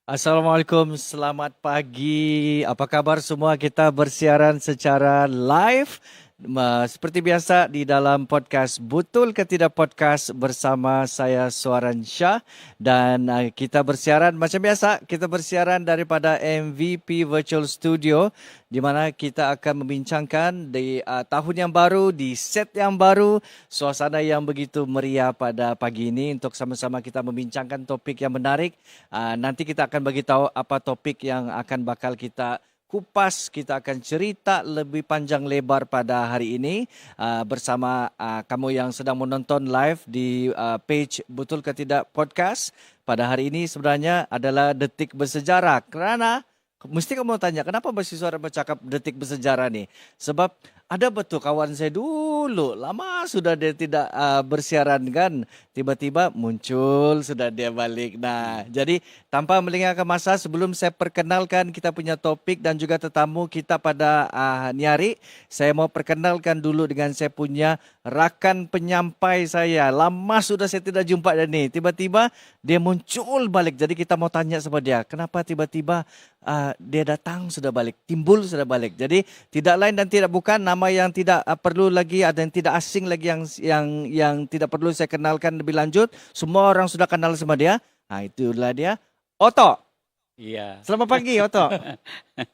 Assalamualaikum, selamat pagi. Apa kabar semua? Kita bersiaran secara live seperti biasa di dalam podcast Betul ke Tidak Podcast bersama saya Suaran Shah dan kita bersiaran macam biasa. Kita bersiaran daripada MVP Virtual Studio di mana kita akan membincangkan di tahun yang baru, di set yang baru, suasana yang begitu meriah pada pagi ini untuk sama-sama kita membincangkan topik yang menarik. Nanti kita akan bagi tahu apa topik yang akan bakal kita kupas, kita akan cerita lebih panjang lebar pada hari ini bersama kamu yang sedang menonton live di page Betul ke Tidak Podcast. Pada hari ini sebenarnya adalah detik bersejarah kerana mesti kamu tanya kenapa Mbak Suara bercakap detik bersejarah ni? Sebab ada betul kawan saya dulu, lama sudah dia tidak bersiaran kan. Tiba-tiba muncul, sudah dia balik. Nah, jadi tanpa melengahkan masa, sebelum saya perkenalkan kita punya topik dan juga tetamu kita pada ni hari, saya mau perkenalkan dulu dengan saya punya rakan penyampai saya. Lama sudah saya tidak jumpa dia ni. Tiba-tiba dia muncul balik. Jadi kita mau tanya sama dia, kenapa tiba-tiba dia datang sudah balik, timbul sudah balik. Jadi tidak lain dan tidak bukan nama yang tidak perlu lagi, ada yang tidak asing lagi yang tidak perlu saya kenalkan lebih lanjut. Semua orang sudah kenal sama dia. Itulah dia, Otto. Iya. Selamat pagi, Otto.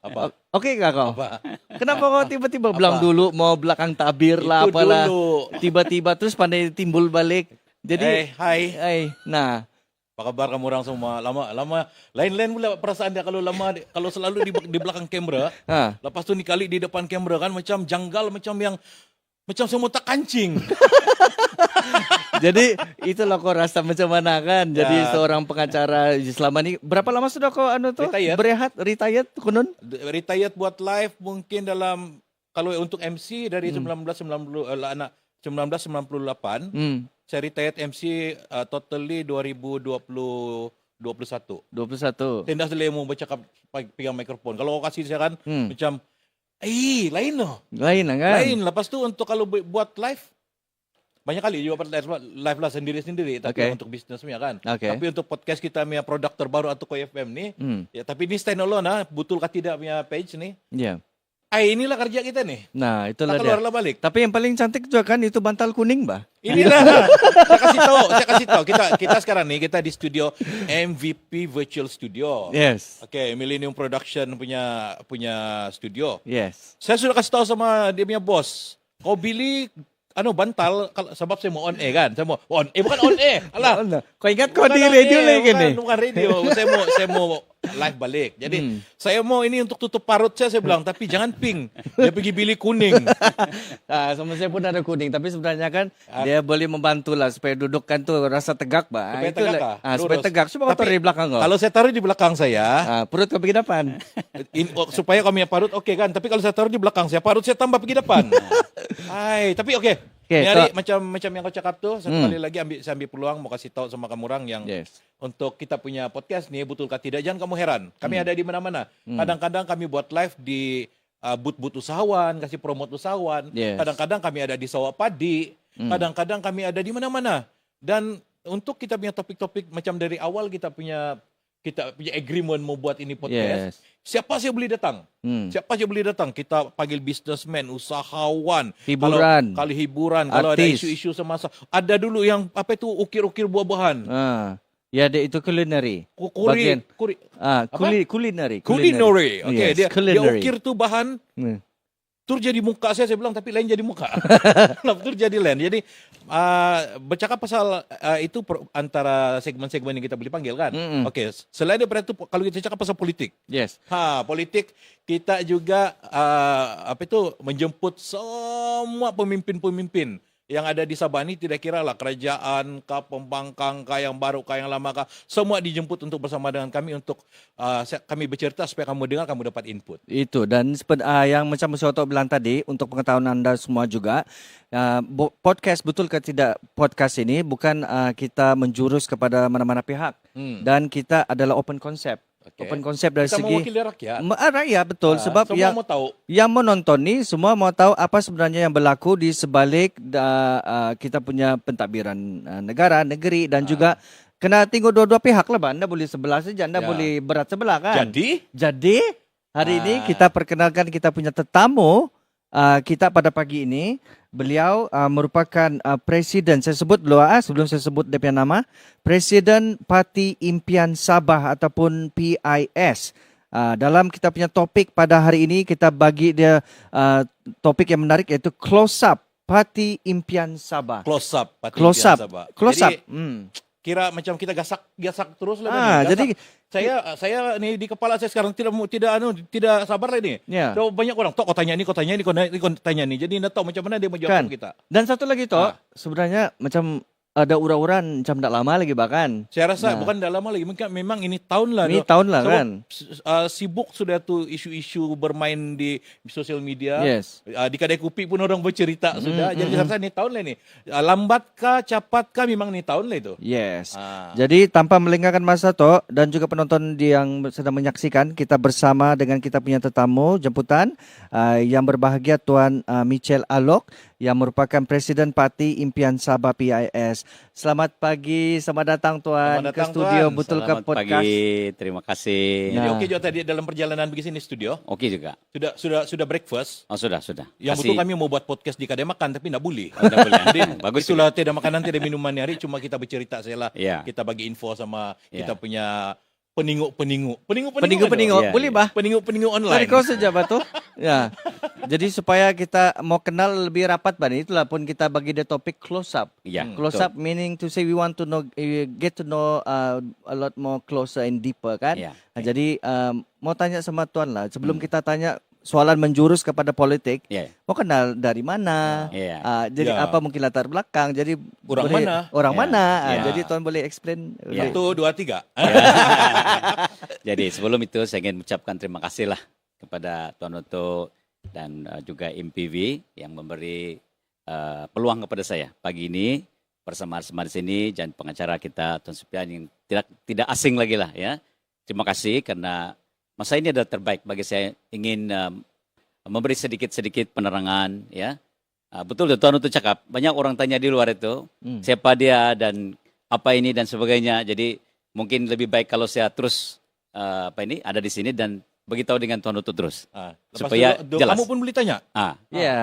Apa? Okey enggak kau? Apa? Kenapa kau tiba-tiba bilang dulu mau belakang tabir lah Itu apalah. dulu. Tiba-tiba terus pandai timbul balik. Jadi Hai. nah, Apa kabar kamu orang semua? Lama lain-lain pula perasaan dia kalau kalau selalu di belakang kamera. Lepas tu ni kali di depan kamera kan macam janggal macam semua tak kancing. Jadi itulah kau rasa macam mana kan? Jadi seorang pengacara selama ni berapa lama sudah kau retired kunun? Retired buat live mungkin dalam kalau untuk MC dari 1998. Saya retired MC totally 2021. 21. Saya dah selemu bercakap pegang mikrofon. Kalau kau kasih saya kan macam lain lah. Lain lah kan? Lain. Lepas tu untuk kalau buat live banyak kali juga live lah sendiri-sendiri tapi untuk bisnesnya kan. Tapi untuk podcast kita punya produk terbaru atau Koi FM ni ya tapi ni stand alone betul ke tidak punya page ni. Ya. Inilah kerja kita nih. Nah, itulah tak dia. keluarlah balik. Tapi yang paling cantik juga kan itu bantal kuning, bah. Inilah. saya kasih tahu. Kita sekarang nih kita di studio MVP Virtual Studio. Yes. Okay, Millennium Production punya studio. Yes. Saya sudah kasih tahu sama dia punya bos. Kau beli bantal sebab saya mau on air kan. Saya mau on air bukan on air. Alah. Kau ingat kau di radio lagi ni? Bukan radio. saya mau live balik. Jadi saya mau ini untuk tutup parut saya bilang tapi jangan pink. Dia pergi beli kuning. Sama saya pun ada kuning tapi sebenarnya kan dia boleh membantulah supaya duduk kan tu rasa tegak, bah. Supaya tegak kah? Supaya tegak. Coba kau taruh di belakang kau. Kalau saya taruh di belakang saya, perut kau pergi depan. supaya kami parut okey kan. Tapi kalau saya taruh di belakang saya parut saya tambah pergi depan. Tapi okey. Hari macam yang kau cakap tu, satu kali lagi saya ambil peluang mau kasih tahu sama kamu orang yang untuk kita punya podcast ni betul ke tidak, jangan kamu heran. Kami ada di mana-mana. Kadang-kadang kami buat live di booth-booth usahawan, kasih promote usahawan. Kadang-kadang kami ada di sawah padi. Kadang-kadang kami ada di mana-mana. Dan untuk kita punya topik-topik macam dari awal kita punya agreement mau buat ini podcast. Siapa saja boleh datang. Siapa saja boleh datang. Kita panggil businessman, usahawan, hiburan. Kalau hiburan, kalau ada isu-isu semasa. Ada dulu yang ukir-ukir buah-buahan. Ya, itu culinary. Culinary. Okey, dia ukir tu bahan. Tur jadi muka saya bilang tapi lain jadi muka. Tur jadi lain. Jadi bercakap pasal itu antara segmen-segmen yang kita boleh panggil kan. Okey, selain daripada itu kalau kita cakap pasal politik. Yes. Politik kita juga menjemput semua pemimpin-pemimpin yang ada di Sabah ni, tidak kira lah kerajaan kah, pembangkang kah, yang baru kah, yang lama kah, semua dijemput untuk bersama dengan kami untuk kami bercerita supaya kamu dengar, kamu dapat input. Itu, dan yang macam Mr. Otto bilang tadi, untuk pengetahuan anda semua juga, podcast Betul ke Tidak Podcast ini bukan kita menjurus kepada mana-mana pihak. Dan kita adalah open concept. Open konsep dari kita segi mewakili rakyat. Rakyat, betul. Sebab semua mau tahu. Yang menonton ni semua mau tahu apa sebenarnya yang berlaku di sebalik kita punya pentadbiran negara, negeri dan juga kena tengok dua-dua pihak lah, Anda boleh sebelah saja, Anda boleh berat sebelah kan. Jadi hari ini kita perkenalkan kita punya tetamu kita pada pagi ini. Beliau merupakan presiden, saya sebut dulu sebelum saya sebut dia punya nama, Presiden Parti Impian Sabah ataupun PIS. Dalam kita punya topik pada hari ini, kita bagi dia topik yang menarik iaitu Close Up Parti Impian Sabah. Close Up Parti Impian Sabah. Close Up. Kira macam kita gasak terus lah. Jadi saya ni di kepala saya sekarang tidak sabar lah ni. So, banyak orang kau tanya ni, kau tanya ni. Jadi anda tahu macam mana dia menjawab kita. Dan satu lagi sebenarnya macam ada ura-uran macam tak lama lagi bahkan. Saya rasa bukan tak lama lagi, memang ini tahun lah. Ini tahun lah kan. Sibuk sudah tu isu-isu bermain di sosial media. Yes. Di kedai kopi pun orang bercerita sudah. Jadi saya rasa ini tahun lah ni. Lambatkah, capatkah memang ini tahun lah itu. Yes. Jadi tanpa melengahkan masa dan juga penonton yang sedang menyaksikan, kita bersama dengan kita punya tetamu jemputan yang berbahagia Tuan Michel Alok yang merupakan Presiden Parti Impian Sabah PIS. Selamat pagi, selamat datang Tuan ke studio Tuan. Betul ke Podcast. Selamat pagi, terima kasih. Jadi okey juga tadi dalam perjalanan pergi sini studio? Okey juga. Sudah breakfast? Oh sudah. Yang betul kami mau buat podcast di kedai makan tapi tak boleh. Oh, tak boleh. Bagus itulah tiada makanan, tiada minuman hari, cuma kita bercerita sajalah. Yeah. Kita bagi info sama kita Yeah. punya peninguk-peninguk. Boleh bah? Peninguk online. Dari kau saja Batu. Ya. Jadi supaya kita mau kenal lebih rapat Bani, itulah pun kita bagi dia topik close up. Ya, Close up meaning to say we want to know, get to know a lot more closer and deeper kan. Ya. Jadi mau tanya sama Tuan lah, sebelum kita tanya soalan menjurus kepada politik, mau kenal dari mana, jadi apa mungkin latar belakang, jadi orang mana, jadi Tuan boleh explain. 1, 2, 3. Jadi sebelum itu saya ingin mengucapkan terima kasih lah kepada Tuan Otto dan juga MPV yang memberi peluang kepada saya pagi ini bersama-sama di sini, dan pengacara kita Tuan Supian yang tidak asing lagi lah ya. Terima kasih karena masa ini adalah terbaik bagi saya, ingin memberi sedikit-sedikit penerangan ya. Betul Tuan Otto cakap, banyak orang tanya di luar itu siapa dia dan apa ini dan sebagainya. Jadi mungkin lebih baik kalau saya terus ada di sini dan beritahu dengan Tuan Otto terus. Supaya jelas. Kamu pun boleh tanya.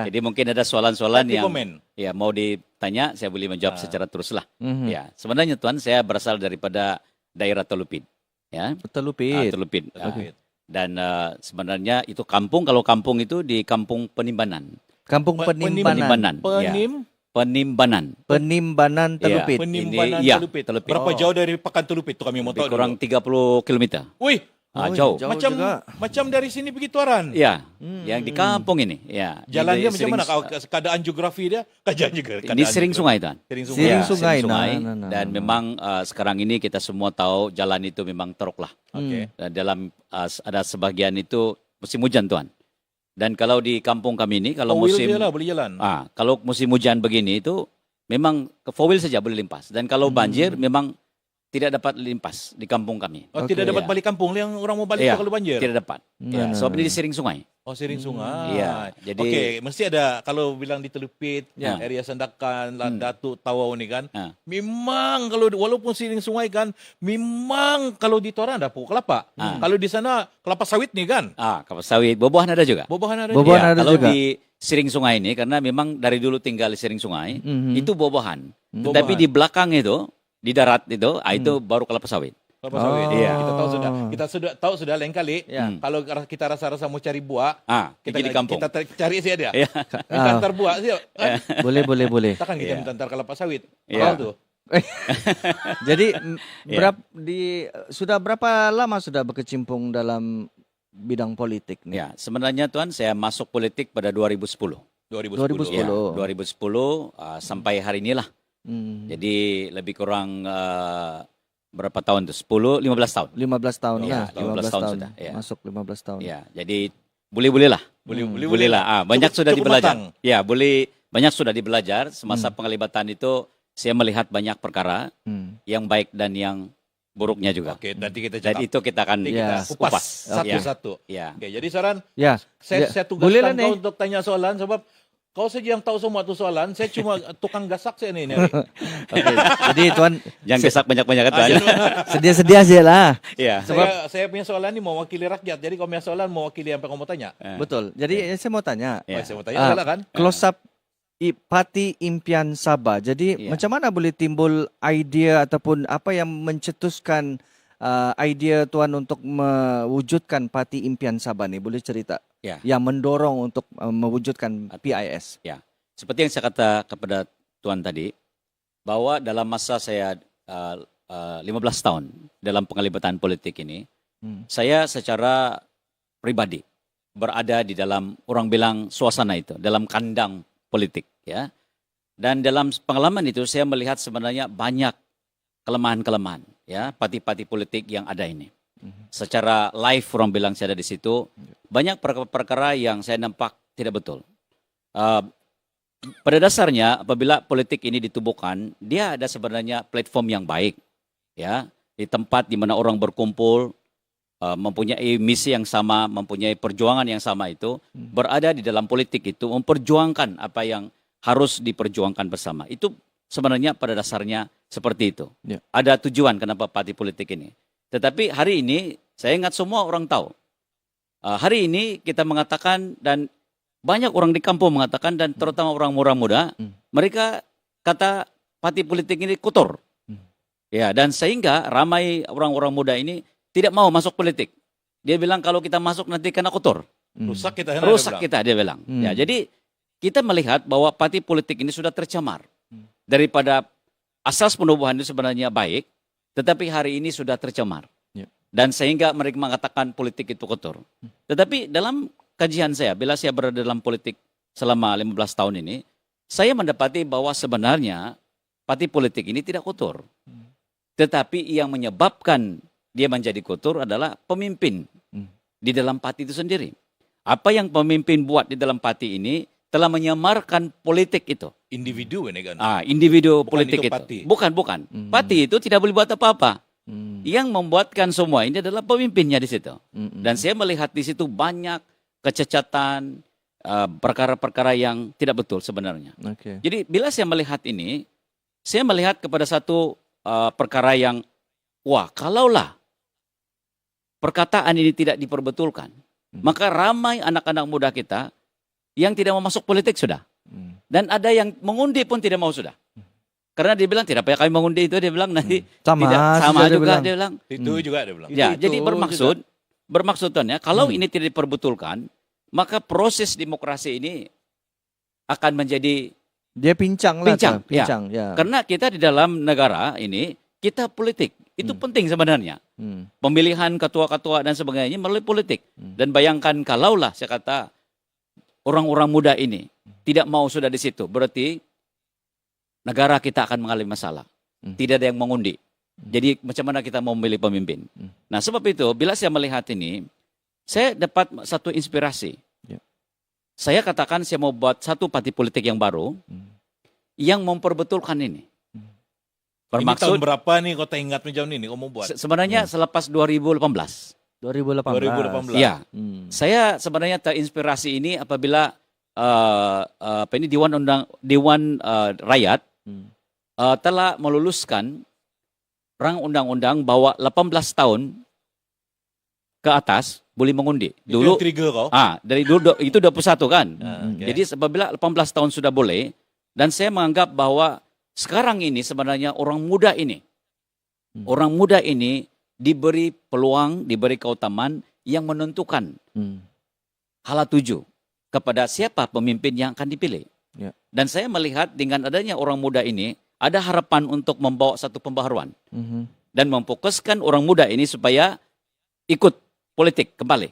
Jadi mungkin ada soalan-soalan yang mau ditanya, saya boleh menjawab secara terus lah. Ya, sebenarnya Tuan, saya berasal daripada daerah Telupin. Ya. Telupin. Dan sebenarnya itu kampung, kalau kampung itu di Kampung Penimbanan. Kampung Penimbanan. Penimbanan Telupit. Penimbanan Telupit. Berapa jauh dari Pekan Telupit tu kami mau tahu? Kurang 30 km. Wih, jauh. Macam dari sini pergi Tuaran. Ya, yang di kampung ini. Ya. Jalan dia macam mana? Keadaan geografi dia? Di Sering Sungai, Tuan. Sering Sungai. Dan memang sekarang ini kita semua tahu jalan itu memang teruk lah. Dan dalam ada sebagian itu musim hujan, Tuan. Dan kalau di kampung kami ini, kalau musim boleh jalan. Kalau musim hujan begini itu memang ke four wheel saja boleh limpas. Dan kalau banjir memang tidak dapat limpas di kampung kami. Tidak dapat balik kampung yang orang mau balik kalau banjir. Tidak dapat. Sebab ini di Sering Sungai. Sering Sungai. Jadi mesti ada kalau bilang di Telupit, area Sandakan, Datuk, Tawau ni kan. Memang kalau walaupun Sering Sungai kan, memang kalau di Toran ada pokok kelapa. Kalau di sana kelapa sawit ni kan. Kelapa sawit, buah-buahan ada juga. Buah-buahan ada. Kalau di Sering Sungai ini karena memang dari dulu tinggal di Sering Sungai, itu buah-buahan. Tapi di belakang itu di darat itu baru kelapa sawit. Kelapa sawit. Kita sudah lain kali. Kalau kita rasa-rasa mau cari buah, kita di kampung. Kita cari sih dia. Kita antar buah sih. Boleh. Takkan kita minta antar kelapa sawit. Mahal tuh. Jadi sudah berapa lama sudah berkecimpung dalam bidang politik nih? Ya, sebenarnya Tuan, saya masuk politik pada 2010. 2010. Ya, 2010 sampai hari inilah. Jadi lebih kurang berapa tahun tuh? 15 tahun. 15 tahun ya, 15 tahun sudah. Ya. Masuk 15 tahun. Ya, jadi boleh lah. Boleh lah. Banyak sudah dibelajar. Ya, banyak sudah dibelajar semasa penglibatan itu. Saya melihat banyak perkara yang baik dan yang buruknya juga. Oke, nanti kita dan itu kita akan kupas satu-satu. Ya. Oke, jadi saran saya tugaskan kau untuk tanya soalan sebab Kau saja yang tahu semua tuh soalan, saya cuma tukang gasak saya ini. Hari. Okay. Jadi Tuan Jangan gesak banyak-banyak kata. sedia-sedia aja lah. Iya. Saya punya soalan ini mewakili rakyat. Jadi kalau punya soalan mewakili apa kamu mau tanya. Betul. Jadi saya mau tanya. Saya mau tanya adalah kan. Close up Parti Impian Sabah. Jadi macam mana boleh timbul idea ataupun apa yang mencetuskan idea Tuan untuk mewujudkan Parti Impian Sabah ni? Boleh cerita? Yang mendorong untuk mewujudkan PIS. Ya, seperti yang saya kata kepada Tuan tadi, bahwa dalam masa saya 15 tahun dalam penglibatan politik ini, saya secara pribadi berada di dalam, orang bilang suasana itu, dalam kandang politik, ya. Dan dalam pengalaman itu saya melihat sebenarnya banyak kelemahan-kelemahan, ya, parti-parti politik yang ada ini. Secara live orang bilang saya ada di situ, banyak perkara yang saya nampak tidak betul. Pada dasarnya apabila politik ini ditubuhkan, dia ada sebenarnya platform yang baik, ya, di tempat di mana orang berkumpul, mempunyai misi yang sama, mempunyai perjuangan yang sama itu, berada di dalam politik itu memperjuangkan apa yang harus diperjuangkan bersama. Itu sebenarnya pada dasarnya seperti itu. Ada tujuan kenapa parti politik ini. Tetapi hari ini, saya ingat semua orang tahu. Hari ini kita mengatakan, dan banyak orang di kampung mengatakan, dan terutama orang muda, mereka kata parti politik ini kotor. Ya, dan sehingga ramai orang-orang muda ini tidak mau masuk politik. Dia bilang kalau kita masuk nanti kena kotor. Rusak kita. Dia bilang. Ya, jadi kita melihat bahwa parti politik ini sudah tercemar. Daripada asas penubuhan itu sebenarnya baik, tetapi hari ini sudah tercemar. Dan sehingga mereka mengatakan politik itu kotor. Tetapi dalam kajian saya, bila saya berada dalam politik selama 15 tahun ini, saya mendapati bahwa sebenarnya parti politik ini tidak kotor. Tetapi yang menyebabkan dia menjadi kotor adalah pemimpin di dalam parti itu sendiri. Apa yang pemimpin buat di dalam parti ini telah menyamarkan politik itu. Individu ini kan? Individu bukan politik itu. Parti. Bukan. Parti itu tidak boleh buat apa-apa. Yang membuatkan semua ini adalah pemimpinnya di situ. Dan saya melihat di situ banyak kecacatan, perkara-perkara yang tidak betul sebenarnya. Jadi bila saya melihat ini, saya melihat kepada satu perkara yang, kalaulah perkataan ini tidak diperbetulkan, maka ramai anak-anak muda kita yang tidak mau masuk politik sudah. Dan ada yang mengundi pun tidak mau sudah. Karena dia bilang tidak payah kami mengundi itu, dia bilang nanti sama juga dia bilang. Itu juga dia bilang. Ya, jadi bermaksudnya kalau ini tidak diperbetulkan, maka proses demokrasi ini akan menjadi dia pincang. Ya. Karena kita di dalam negara ini, kita politik. Itu penting sebenarnya. Pemilihan ketua-ketua dan sebagainya melalui politik. Dan bayangkan kalaulah saya kata orang-orang muda ini tidak mau sudah di situ, berarti negara kita akan mengalami masalah. Tidak ada yang mengundi. Jadi macam mana kita mau memilih pemimpin? Nah, sebab itu bila saya melihat ini, saya dapat satu inspirasi. Saya katakan saya mau buat satu parti politik yang baru yang memperbetulkan ini. Bermaksud, ini tahun berapa nih kau ingat macam ini kau mau buat? Sebenarnya selepas 2018. 2018. Ya. Saya sebenarnya terinspirasi ini apabila Dewan Rakyat telah meluluskan rang undang-undang bahwa 18 tahun ke atas boleh mengundi. Dulu itu trigger kau? Dari dulu itu 21 kan. Jadi apabila 18 tahun sudah boleh, dan saya menganggap bahwa sekarang ini sebenarnya orang muda ini diberi peluang, diberi keutamaan yang menentukan hala tuju kepada siapa pemimpin yang akan dipilih. Dan saya melihat dengan adanya orang muda ini, ada harapan untuk membawa satu pembaharuan. Dan memfokuskan orang muda ini supaya ikut politik kembali.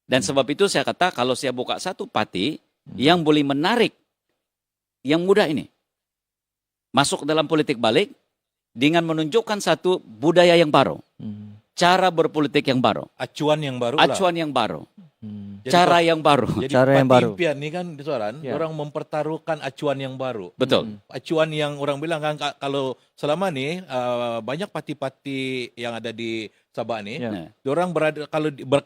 Dan sebab itu saya kata kalau saya buka satu parti yang boleh menarik yang muda ini masuk dalam politik balik dengan menunjukkan satu budaya yang baru. Cara berpolitik yang baru. Acuan yang baru. cara yang baru. Jadi Cara yang parti baru. impian ni kan Suaran, Ya. orang mempertaruhkan acuan yang baru. Betul. Acuan yang orang bilang kan kalau selama ni banyak parti-parti yang ada di Sabah ni, Ya. orang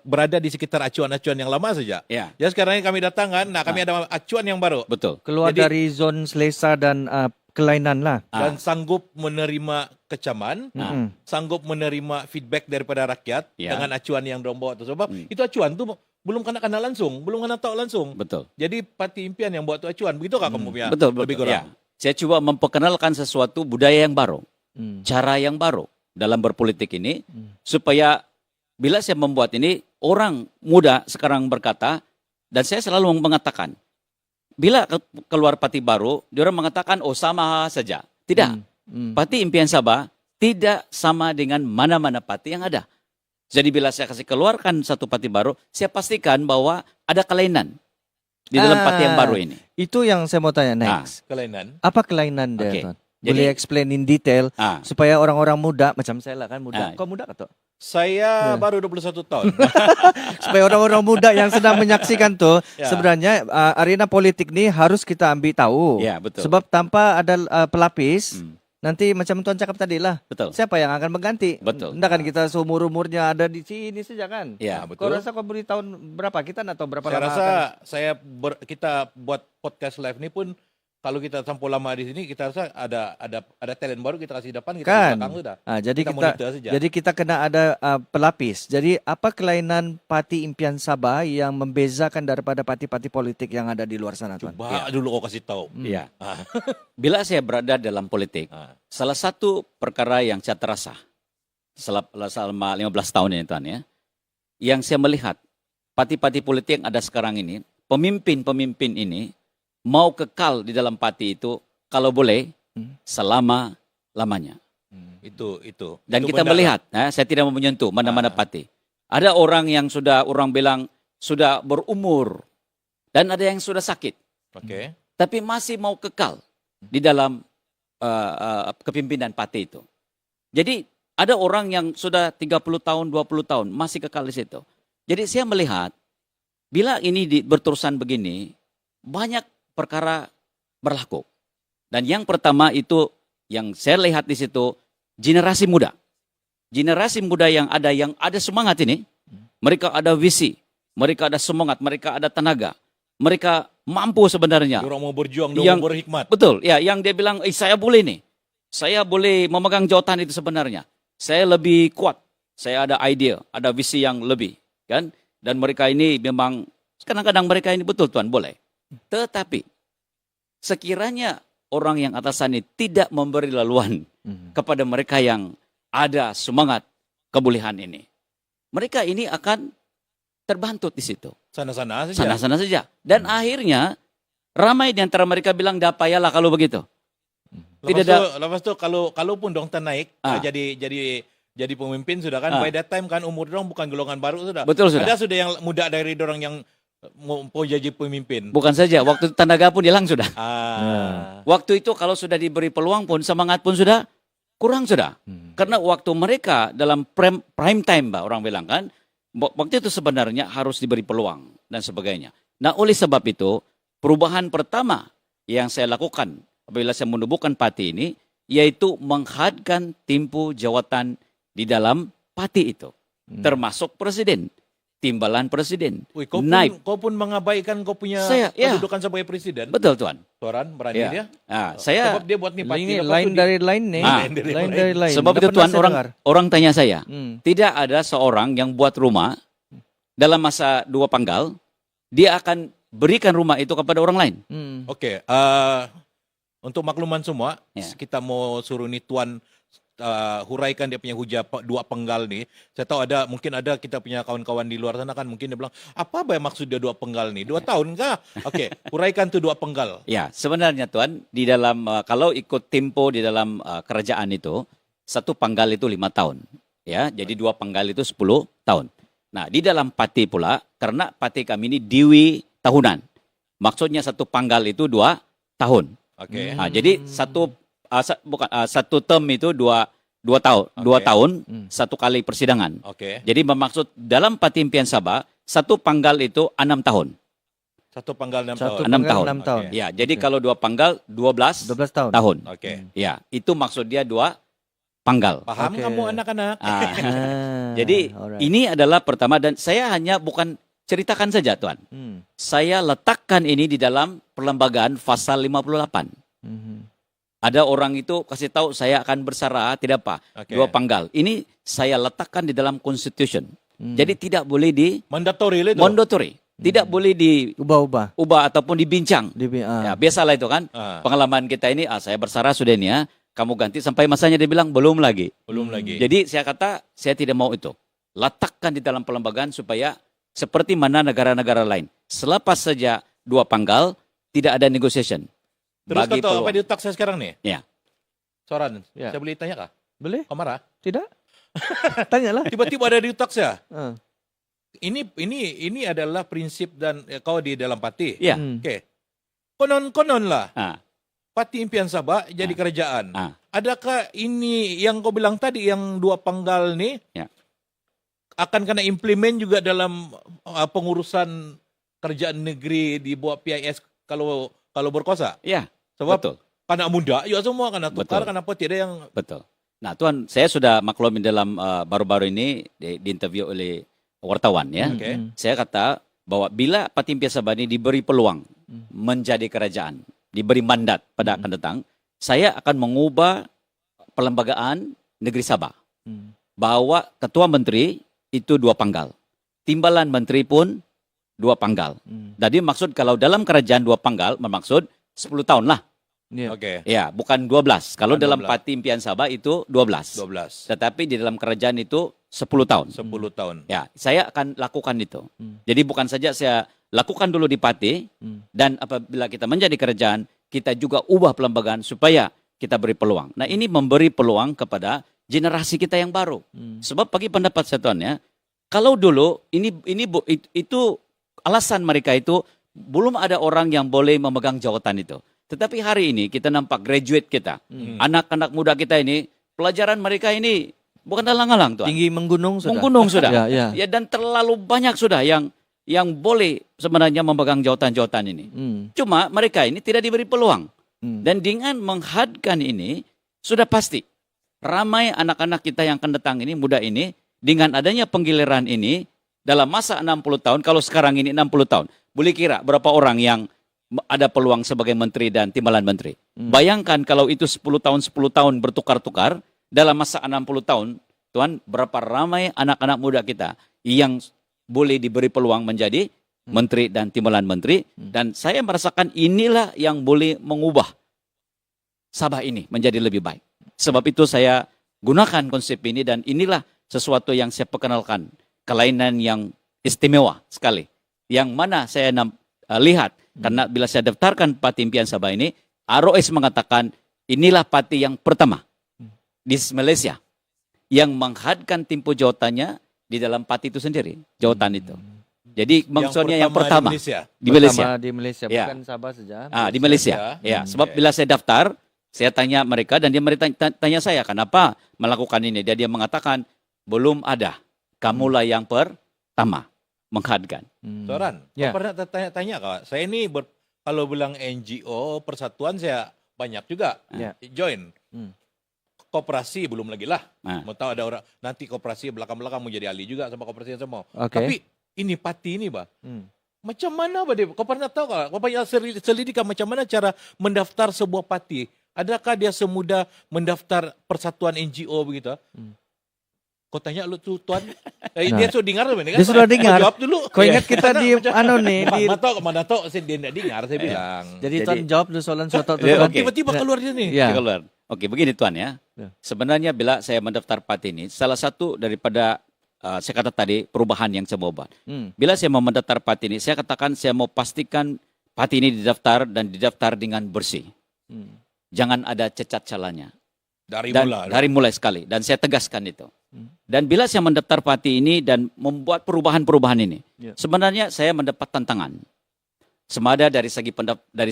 berada di sekitar acuan-acuan yang lama saja. Ya, Jadi sekarang ni kami datang kan, kami ada acuan yang baru betul. Keluar Jadi- dari zon selesa dan kelainan lah. dan sanggup menerima kecaman, Mm-mm. sanggup menerima feedback daripada rakyat Ya. dengan acuan yang dorang bawa tu. Sebab itu acuan tu belum kena langsung, belum kena tahu langsung. Betul. Jadi parti impian yang buat tu acuan, begitukah kamu punya Betul, lebih betul. kurang? Ya. Saya coba memperkenalkan sesuatu budaya yang baru, Mm. cara yang baru dalam berpolitik ini, supaya bila saya membuat ini, orang muda sekarang berkata, dan saya selalu mengatakan, bila keluar parti baru, dia orang mengatakan, oh sama saja. Tidak. Mm. Parti Impian Sabah tidak sama dengan mana-mana parti yang ada. Jadi bila saya kasih keluarkan satu parti baru, saya pastikan bahwa ada kelainan di dalam parti yang baru ini. Itu yang saya mau tanya next. Kelainan. Apa kelainan dia, Oke. Tuan? Jadi- Boleh explain in detail Ah, supaya orang-orang muda macam saya lah kan muda. Ah. Kau muda tak? Saya Ya. baru 21 tahun. Supaya orang-orang muda yang sedang menyaksikan tuh Ya. sebenarnya arena politik ni harus kita ambil tahu. ya betul. Sebab tanpa ada pelapis Hmm, nanti macam Tuan cakap tadi lah. betul. Siapa yang akan mengganti? Betul. Enggak kan kita seumur-umurnya ada di sini saja kan? Ya, Kau betul. rasa kau beri tahun berapa? Kita nak tahu berapa Saya lama rasa akan. kita buat podcast live ni pun kalau kita sampai lama di sini, kita rasa ada talent baru kita kasih depan, kita Kan. kasih belakang sudah. Jadi Kita kita monitor saja. jadi kita kena ada pelapis. Jadi apa kelainan Parti Impian Sabah yang membezakan daripada parti-parti politik yang ada di luar sana, Tuan? Coba dulu kau kasih tahu. Ya. Ah. Bila saya berada dalam politik, Ah. salah satu perkara yang saya terasa selama 15 tahun ini, Tuan, ya, yang saya melihat parti-parti politik yang ada sekarang ini, pemimpin-pemimpin ini mau kekal di dalam parti itu kalau boleh selama-lamanya. Itu. Dan Itu kita benar. melihat, saya tidak mau menyentuh mana-mana parti. Ada orang yang sudah orang bilang sudah berumur dan ada yang sudah sakit, Oke. tapi masih mau kekal di dalam kepimpinan parti itu. Jadi ada orang yang sudah 30 tahun, 20 tahun masih kekal di situ. Jadi saya melihat bila ini berterusan begini, banyak perkara berlaku. Dan yang pertama itu yang saya lihat di situ generasi muda. Generasi muda yang ada semangat ini, mereka ada visi, mereka ada semangat, mereka ada tenaga. Mereka mampu sebenarnya. Orang mau berjuang, Yang- mau berhikmat. Betul, ya, yang dia bilang, saya boleh nih. Saya boleh memegang jawatan itu sebenarnya. Saya lebih kuat. Saya ada ide, ada visi yang lebih, kan? Dan mereka ini memang kadang-kadang mereka ini betul Tuan, boleh. Tetapi sekiranya orang yang atasan ini tidak memberi laluan kepada mereka yang ada semangat kebolehan ini, mereka ini akan terbantut di situ. Sana-sana saja. Sana-sana saja. Dan akhirnya ramai di antara mereka bilang, dah payahlah kalau begitu. Lepas tu kalaupun dong naik Ah. jadi pemimpin sudah kan, Ah. by that time kan umur dong bukan golongan baru sudah. Betul sudah. Ada sudah yang muda dari dorang yang mau jadi pemimpin. Bukan saja, waktu tenaga pun hilang sudah. Ah. Waktu itu kalau sudah diberi peluang pun, semangat pun sudah kurang sudah. Karena waktu mereka dalam prime time, Mbak, orang bilang kan, waktu itu sebenarnya harus diberi peluang dan sebagainya. Nah, oleh sebab itu, perubahan pertama yang saya lakukan apabila saya menubuhkan parti ini, yaitu menghadkan tempo jawatan di dalam parti itu. Termasuk presiden, timbalan presiden, Wih, kau naik. pun mengabaikan kau punya Saya, ya. kedudukan sebagai presiden. Betul, Tuan. Tuan, berani Ya. dia. Saya Sebab dia buat nih parti. Ini lepas lain tu dia- dari lain nih. Ah. Lain dari lain. sebab Nggak itu pernah Tuan, saya dengar. orang tanya saya, Hmm. tidak ada seorang yang buat rumah dalam masa 2 panggal, dia akan berikan rumah itu kepada orang lain. Oke, untuk makluman semua, Ya. kita mau suruh nih Tuan huraikan dia punya hujah 2 penggal nih. Saya tahu mungkin ada kita punya kawan-kawan di luar sana kan, mungkin dia bilang, apa maksud dia 2 penggal nih? 2 tahun kah? Oke, huraikan tuh 2 penggal. Ya, sebenarnya Tuan, di dalam kalau ikut tempo di dalam kerajaan itu, 1 panggal itu 5 tahun. Ya, jadi 2 panggal itu 10 tahun. Nah, di dalam parti pula, karena parti kami ini diwi tahunan. Maksudnya 1 panggal itu 2 tahun. Oke. Nah, jadi satu term itu dua tahun, Oke. 2 tahun, 1 kali persidangan. Oke. Jadi bermaksud dalam parti Impian Sabah, satu panggal itu 6 tahun. Satu panggal 6 Satu tahun. 6 panggal tahun. 6 tahun. Oke. Ya, jadi kalau 2 panggal 12 12 tahun. tahun. Oke. Ya, itu maksud dia 2 panggal. Paham Oke. kamu anak-anak? Ah, Ah, jadi alright. ini adalah pertama dan saya hanya bukan ceritakan saja Tuan. Saya letakkan ini di dalam perlembagaan pasal 58. Mhm. Ada orang itu kasih tahu saya akan bersara, tidak apa. Oke. 2 panggal. Ini saya letakkan di dalam constitution. Hmm. Jadi tidak boleh di Mandatory itu. mandatory. Tidak boleh Ubah-ubah. diubah ataupun dibincang. Ya, biasalah itu kan. Ah, Pengalaman kita ini, saya bersara sudah ini ya. Kamu ganti sampai masanya dia bilang belum lagi. belum lagi. Jadi saya kata saya tidak mau itu. Letakkan di dalam perlembagaan supaya seperti mana negara-negara lain. Selepas saja 2 panggal tidak ada negotiation. Terus kau tahu peluang. apa di otak saya sekarang nih? Ya. Soran, Ya. saya boleh tanya kah? Boleh? Kau marah? Tidak? Tanyalah. Tiba-tiba ada di otak saya. Ah. Ini adalah prinsip dan kau di dalam parti. Ya. Hmm. Oke. Konon lah. Ah, Parti Impian Sabah jadi kerajaan. ah. Adakah ini yang kau bilang tadi yang 2 panggal nih Ya. akan kena implement juga dalam pengurusan kerjaan negeri di bawah PIS kalau berkuasa? Ya, Sebab betul. anak muda juga semua kena tukar, Betul. kenapa tidak yang Betul. Nah, Tuan, saya sudah maklumin dalam baru-baru ini diinterview oleh wartawan ya. Oke. Saya kata bahwa bila Parti Impian Sabah ini diberi peluang menjadi kerajaan, diberi mandat pada akan datang, saya akan mengubah perlembagaan negeri Sabah. Hmm. Bahwa ketua menteri itu 2 panggal. Timbalan menteri pun 2 panggal. Hmm. Jadi maksud kalau dalam kerajaan 2 panggal, bermaksud 10 tahun lah. Ya. Oke. Ya, bukan 12. Kalau Bukan dalam 12. Parti Impian Sabah itu 12. 12. Tetapi di dalam kerajaan itu 10 tahun. 10 tahun. Ya, saya akan lakukan itu. Hmm. Jadi bukan saja saya lakukan dulu di parti, Hmm. dan apabila kita menjadi kerajaan, kita juga ubah perlembagaan supaya kita beri peluang. Nah, ini memberi peluang kepada generasi kita yang baru. Hmm. Sebab bagi pendapat saya Tuan ya, kalau dulu itu alasan mereka itu belum ada orang yang boleh memegang jawatan itu. Tetapi hari ini kita nampak graduate kita, anak-anak muda kita ini, pelajaran mereka ini bukan alang-alang Tuan. Tinggi menggunung sudah. Menggunung sudah. Ya, ya. Ya, dan terlalu banyak sudah yang boleh sebenarnya memegang jawatan-jawatan ini. Hmm. Cuma mereka ini tidak diberi peluang. Hmm. Dan dengan menghadkan ini, sudah pasti ramai anak-anak kita yang akan datang ini, muda ini, dengan adanya penggiliran ini, dalam masa 60 tahun, kalau sekarang ini 60 tahun, boleh kira berapa orang yang ada peluang sebagai menteri dan timbalan menteri. Bayangkan kalau itu 10 tahun bertukar-tukar, dalam masa 60 tahun, Tuan, berapa ramai anak-anak muda kita yang boleh diberi peluang menjadi menteri dan timbalan menteri. Dan saya merasakan inilah yang boleh mengubah Sabah ini menjadi lebih baik. Sebab itu saya gunakan konsep ini dan inilah sesuatu yang saya perkenalkan. Kelainan yang istimewa sekali. Yang mana saya lihat, karena bila saya daftarkan Parti Impian Sabah ini, ROS mengatakan inilah parti yang pertama di Malaysia yang menghadkan tempoh jawatannya di dalam parti itu sendiri, jawatan itu. Jadi maksudnya yang pertama di Malaysia. Pertama di Malaysia, Ya. bukan Sabah saja. Di Malaysia. Ya, sebab bila saya daftar, saya tanya mereka dan dia tanya saya kenapa melakukan ini. Dia mengatakan belum ada. Kamulah yang pertama menghadkan. Soran, Ya. kau pernah tanya-tanya kak? Saya ini kalau bilang NGO persatuan saya banyak juga Ya. join. Koperasi belum lagi lah. Nah. Mau tahu ada orang nanti koperasi belakang-belakang mau jadi ahli juga sama koperasi yang semua. Oke. Tapi ini parti ini, Bah. Hmm. Macam mana, Bah, dia? Kau pernah tahu kak? Kau pernah selidiki macam mana cara mendaftar sebuah parti? Adakah dia semudah mendaftar persatuan NGO begitu? Kau tanya lu tuh Tuan. Dia sudah dengar kan? Dia sudah dengar. Kau jawab dulu. Kau ingat kita di nih di Mana tahu dia tidak dengar saya bilang. jadi Tuan jawab dulu soalan soto Ya, Tuan. oke. Tiba-tiba keluar dia nih. Ya. Dia keluar. Oke, begini Tuan ya. Ya. Sebenarnya bila saya mendaftar parti ini, salah satu daripada saya kata tadi perubahan yang saya mau buat. Bila saya mau mendaftar parti ini, saya katakan saya mau pastikan parti ini didaftar dan didaftar dengan bersih. Jangan ada cacat calanya. Dari mulai sekali. Dan saya tegaskan itu. Dan bila saya mendaftar parti ini dan membuat perubahan-perubahan ini, Ya. sebenarnya saya mendapat tantangan. Semada dari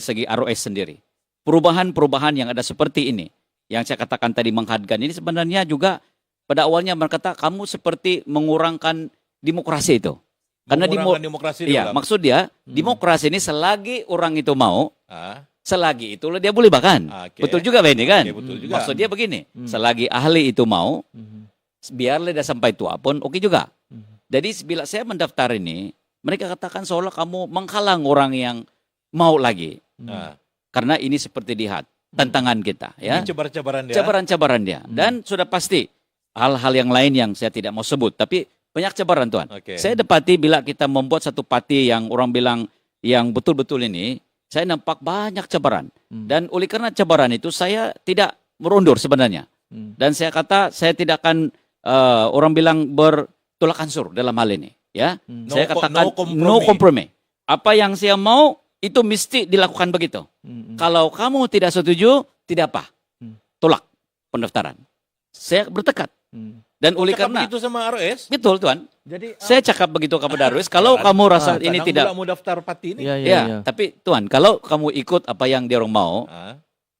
segi ROS sendiri. Perubahan-perubahan yang ada seperti ini, yang saya katakan tadi menghadkan ini sebenarnya juga pada awalnya mereka kata kamu seperti mengurangkan demokrasi itu. Karena demokrasi iya, maksud dia demokrasi ini selagi orang itu mau, selagi itulah dia boleh bahkan. Betul juga Pak ini kan? Betul juga. Maksud dia begini, selagi ahli itu mau, biarlah dia sampai tua pun oke juga. Jadi bila saya mendaftar ini, mereka katakan seolah kamu menghalang orang yang mau lagi. Karena ini seperti lihat tantangan kita, ya. Ini cabaran-cabaran dia. Cabaran-cabaran dia. Dan sudah pasti hal-hal yang lain yang saya tidak mau sebut, tapi banyak cabaran Tuan. Saya dapati bila kita membuat satu parti yang orang bilang yang betul-betul ini, saya nampak banyak cabaran. Dan oleh karena cabaran itu saya tidak merundur sebenarnya. Dan saya kata saya tidak akan orang bilang bertolak ansur dalam hal ini, ya. Saya katakan no compromise. Apa yang saya mau itu mesti dilakukan begitu. Kalau kamu tidak setuju, tidak apa. Tolak pendaftaran. Saya bertekad. Dan oleh karena begitu sama ROS? Betul Tuan. Jadi saya cakap begitu kepada ROS, kalau kamu rasa ini tidak mau daftar parti ini. Ya, tapi Tuan, kalau kamu ikut apa yang dia orang mau,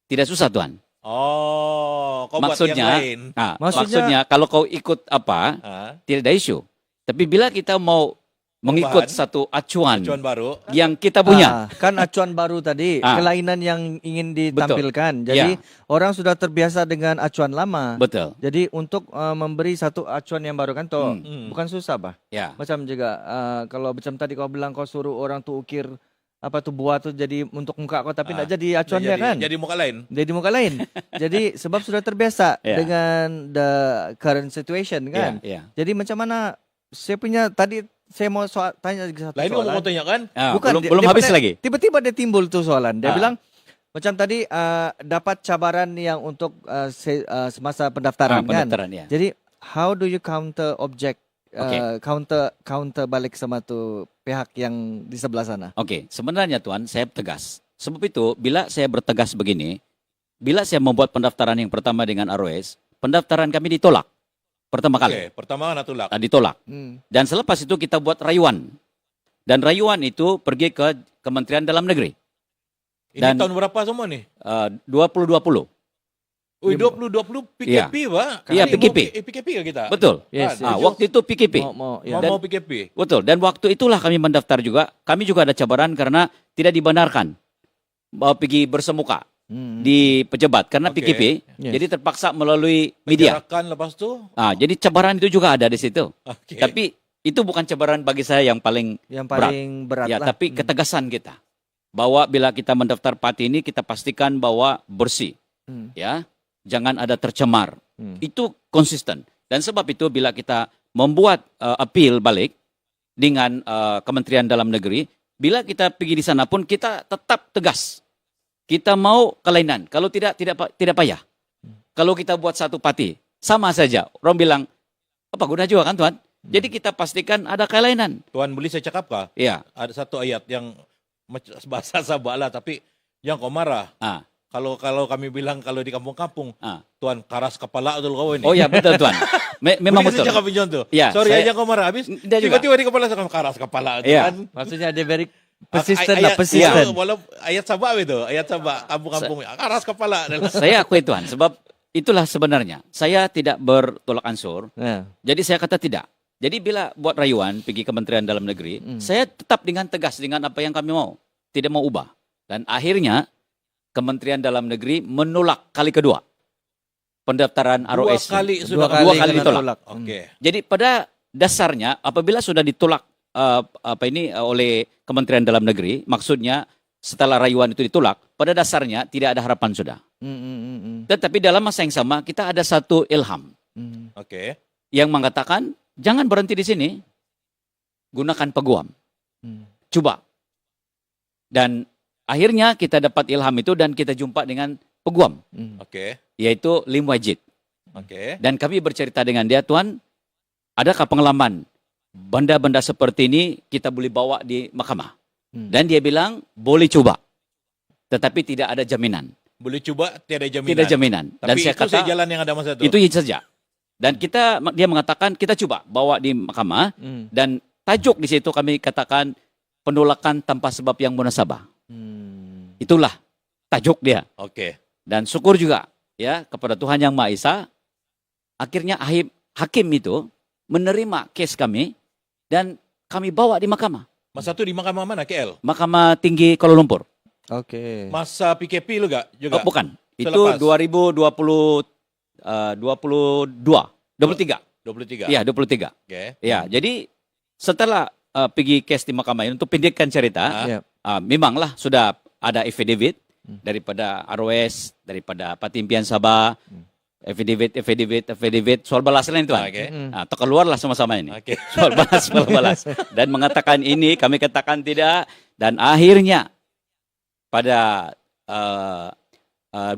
tidak susah Tuan. Oh, kau maksudnya, buat yang lain. Maksudnya kalau kau ikut apa, tidak ada isu. Tapi bila kita mau mengikut satu acuan baru yang kita punya. Kan acuan baru tadi, kelainan yang ingin ditampilkan. Jadi orang sudah terbiasa dengan acuan lama. Betul. Jadi untuk memberi satu acuan yang baru kan toh bukan susah bah. Macam juga kalau macam tadi kau bilang kau suruh orang tuh ukir apa tuh buat tuh jadi untuk muka kau tapi tidak jadi acuan dia kan. Jadi muka lain. Jadi muka lain. Jadi sebab sudah terbiasa dengan the current situation kan. Jadi macam mana saya punya tadi saya mau tanya lagi satu soalan. Ini mau tanya kan? Bukan, belum habis lagi. Tiba-tiba dia timbul tuh soalan. Dia bilang macam tadi dapat cabaran yang untuk semasa pendaftaran kan. Ya. Jadi how do you counter object counter balik sama tuh pihak yang di sebelah sana? Sebenarnya Tuan, saya tegas. Sebab itu bila saya bertegas begini, bila saya membuat pendaftaran yang pertama dengan ROS, pendaftaran kami ditolak. Pertama kali. Pertama kan ditolak. Dan selepas itu kita buat rayuan. Dan rayuan itu pergi ke Kementerian Dalam Negeri. Ini tahun berapa semua nih? 2020. 2020 PKP, Pak. Iya, PKP. PKP kan kita? Betul. Waktu itu PKP. Mau PKP. Betul. Dan waktu itulah kami mendaftar juga. Kami juga ada cabaran karena tidak dibenarkan pergi bersemuka di pejabat karena PKP, jadi terpaksa melalui media. Lepas tu. Jadi cabaran itu juga ada di situ. Tapi itu bukan cabaran bagi saya yang paling berat ya, lah. tapi ketegasan kita bahwa bila kita mendaftar parti ini kita pastikan bahwa bersih, ya, jangan ada tercemar. Itu konsisten. Dan sebab itu bila kita membuat appeal balik dengan Kementerian Dalam Negeri, bila kita pergi di sana pun kita tetap tegas. Kita mau kelainan. Kalau tidak payah. Kalau kita buat satu parti, sama saja. Orang bilang, apa guna juga kan Tuan? Jadi kita pastikan ada kelainan. Tuan boleh saya cakap kah? Iya. Ada satu ayat yang bahasa Sabah lah, tapi yang kau marah. Kalau kami bilang kalau di kampung-kampung, Tuan karas kepala betul kau ini. Oh ya betul Tuan. Memang betul. Boleh saya cakap contoh. Ya, sorry aja kau marah habis. Tiba-tiba di kepala saya karas kepala itu kan. Maksudnya dia very persisten. Walau ayat Sabah itu, ayat Sabah kampung-kampung karas kepala. Saya akui Tuan, sebab itulah sebenarnya. Saya tidak bertolak ansur. Jadi saya kata tidak. Jadi bila buat rayuan pergi Kementerian Dalam Negeri, saya tetap dengan tegas dengan apa yang kami mau. Tidak mau ubah. Dan akhirnya Kementerian Dalam Negeri menolak kali kedua pendaftaran ROS. Dua kali ditolak. Jadi pada dasarnya apabila sudah ditolak oleh Kementerian Dalam Negeri, maksudnya setelah rayuan itu ditolak, pada dasarnya tidak ada harapan sudah. Tetapi dalam masa yang sama kita ada satu ilham, yang mengatakan jangan berhenti di sini, gunakan peguam, coba. Dan akhirnya kita dapat ilham itu dan kita jumpa dengan peguam, yaitu Lim Wajid. Dan kami bercerita dengan dia, Tuan, adakah pengalaman benda-benda seperti ini kita boleh bawa di mahkamah? Dan dia bilang boleh coba, tetapi tidak ada jaminan. Boleh coba, tidak ada jaminan. Tidak jaminan. Dan tapi saya itu kata jalan yang ada masa itu. Itu saja. Dan dia mengatakan kita coba bawa di mahkamah dan tajuk di situ kami katakan penolakan tanpa sebab yang munasabah. Itulah tajuk dia. Dan syukur juga ya kepada Tuhan Yang Maha Esa, akhirnya hakim itu menerima kes kami dan kami bawa di mahkamah. Masa itu di mahkamah mana? KL? Mahkamah Tinggi Kuala Lumpur. Oke. Masa PKP lu gak? Juga? Oh, bukan. Selepas. Itu 23. 23. Iya, 23. Oke. Ya, jadi setelah pergi case di mahkamah ini untuk pendekkan cerita, memanglah sudah ada affidavit daripada ROS, daripada Patimpian Sabah, affidavit soal balasan itu. Oke. Terkeluarlah sama-sama ini. Oke. Soal balas dan mengatakan ini, kami katakan tidak, dan akhirnya pada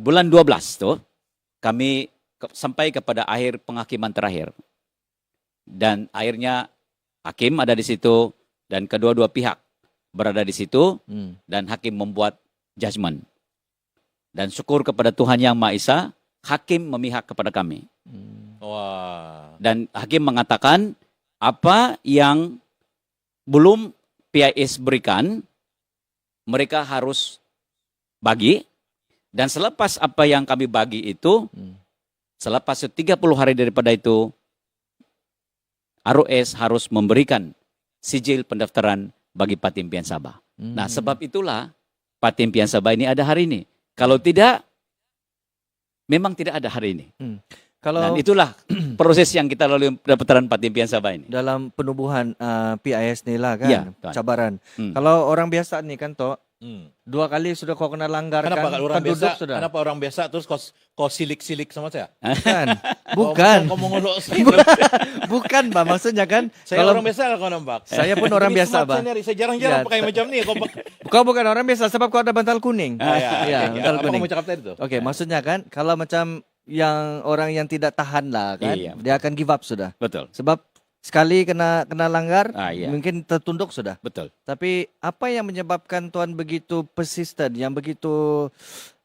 bulan 12 tuh kami sampai kepada akhir penghakiman terakhir. Dan akhirnya hakim ada di situ dan kedua-dua pihak berada di situ dan hakim membuat judgment. Dan syukur kepada Tuhan Yang Maha Esa, hakim memihak kepada kami. Wah. Dan hakim mengatakan apa yang belum PIS berikan, mereka harus bagi. Dan selepas apa yang kami bagi itu, selepas 30 hari daripada itu, ROS harus memberikan sijil pendaftaran bagi Patimpian Sabah. Nah, sebab itulah Patimpian Sabah ini ada hari ini. Kalau tidak, memang tidak ada hari ini. Dan itulah proses yang kita lalui pendaftaran Patimpian Sabah ini. Dalam penubuhan PIS ni lah kan, Ya, cabaran. Kalau orang biasa ni kan toh, 2 kali sudah kau kena langgar Kenapa kan, orang penduduk biasa? sudah. Kenapa orang biasa terus kau silik-silik sama saya? Bukan. Kau mengolok Bukan, Pak. Maksudnya kan, Saya orang biasa kau nampak. saya pun orang Ini biasa, smart Pak. sendiri. Saya jarang-jarang Ya, pakai macam ni. Kau bukan orang biasa sebab kau ada bantal kuning. Ya, bantal apa kuning. kau mau cakap tadi tu? Oke, maksudnya kan, kalau macam yang orang yang tidak tahan lah kan, Iya. dia akan give up sudah. Betul, Sebab sekali kena langgar, iya. mungkin tertunduk sudah. betul. Tapi apa yang menyebabkan Tuan begitu persisten, yang begitu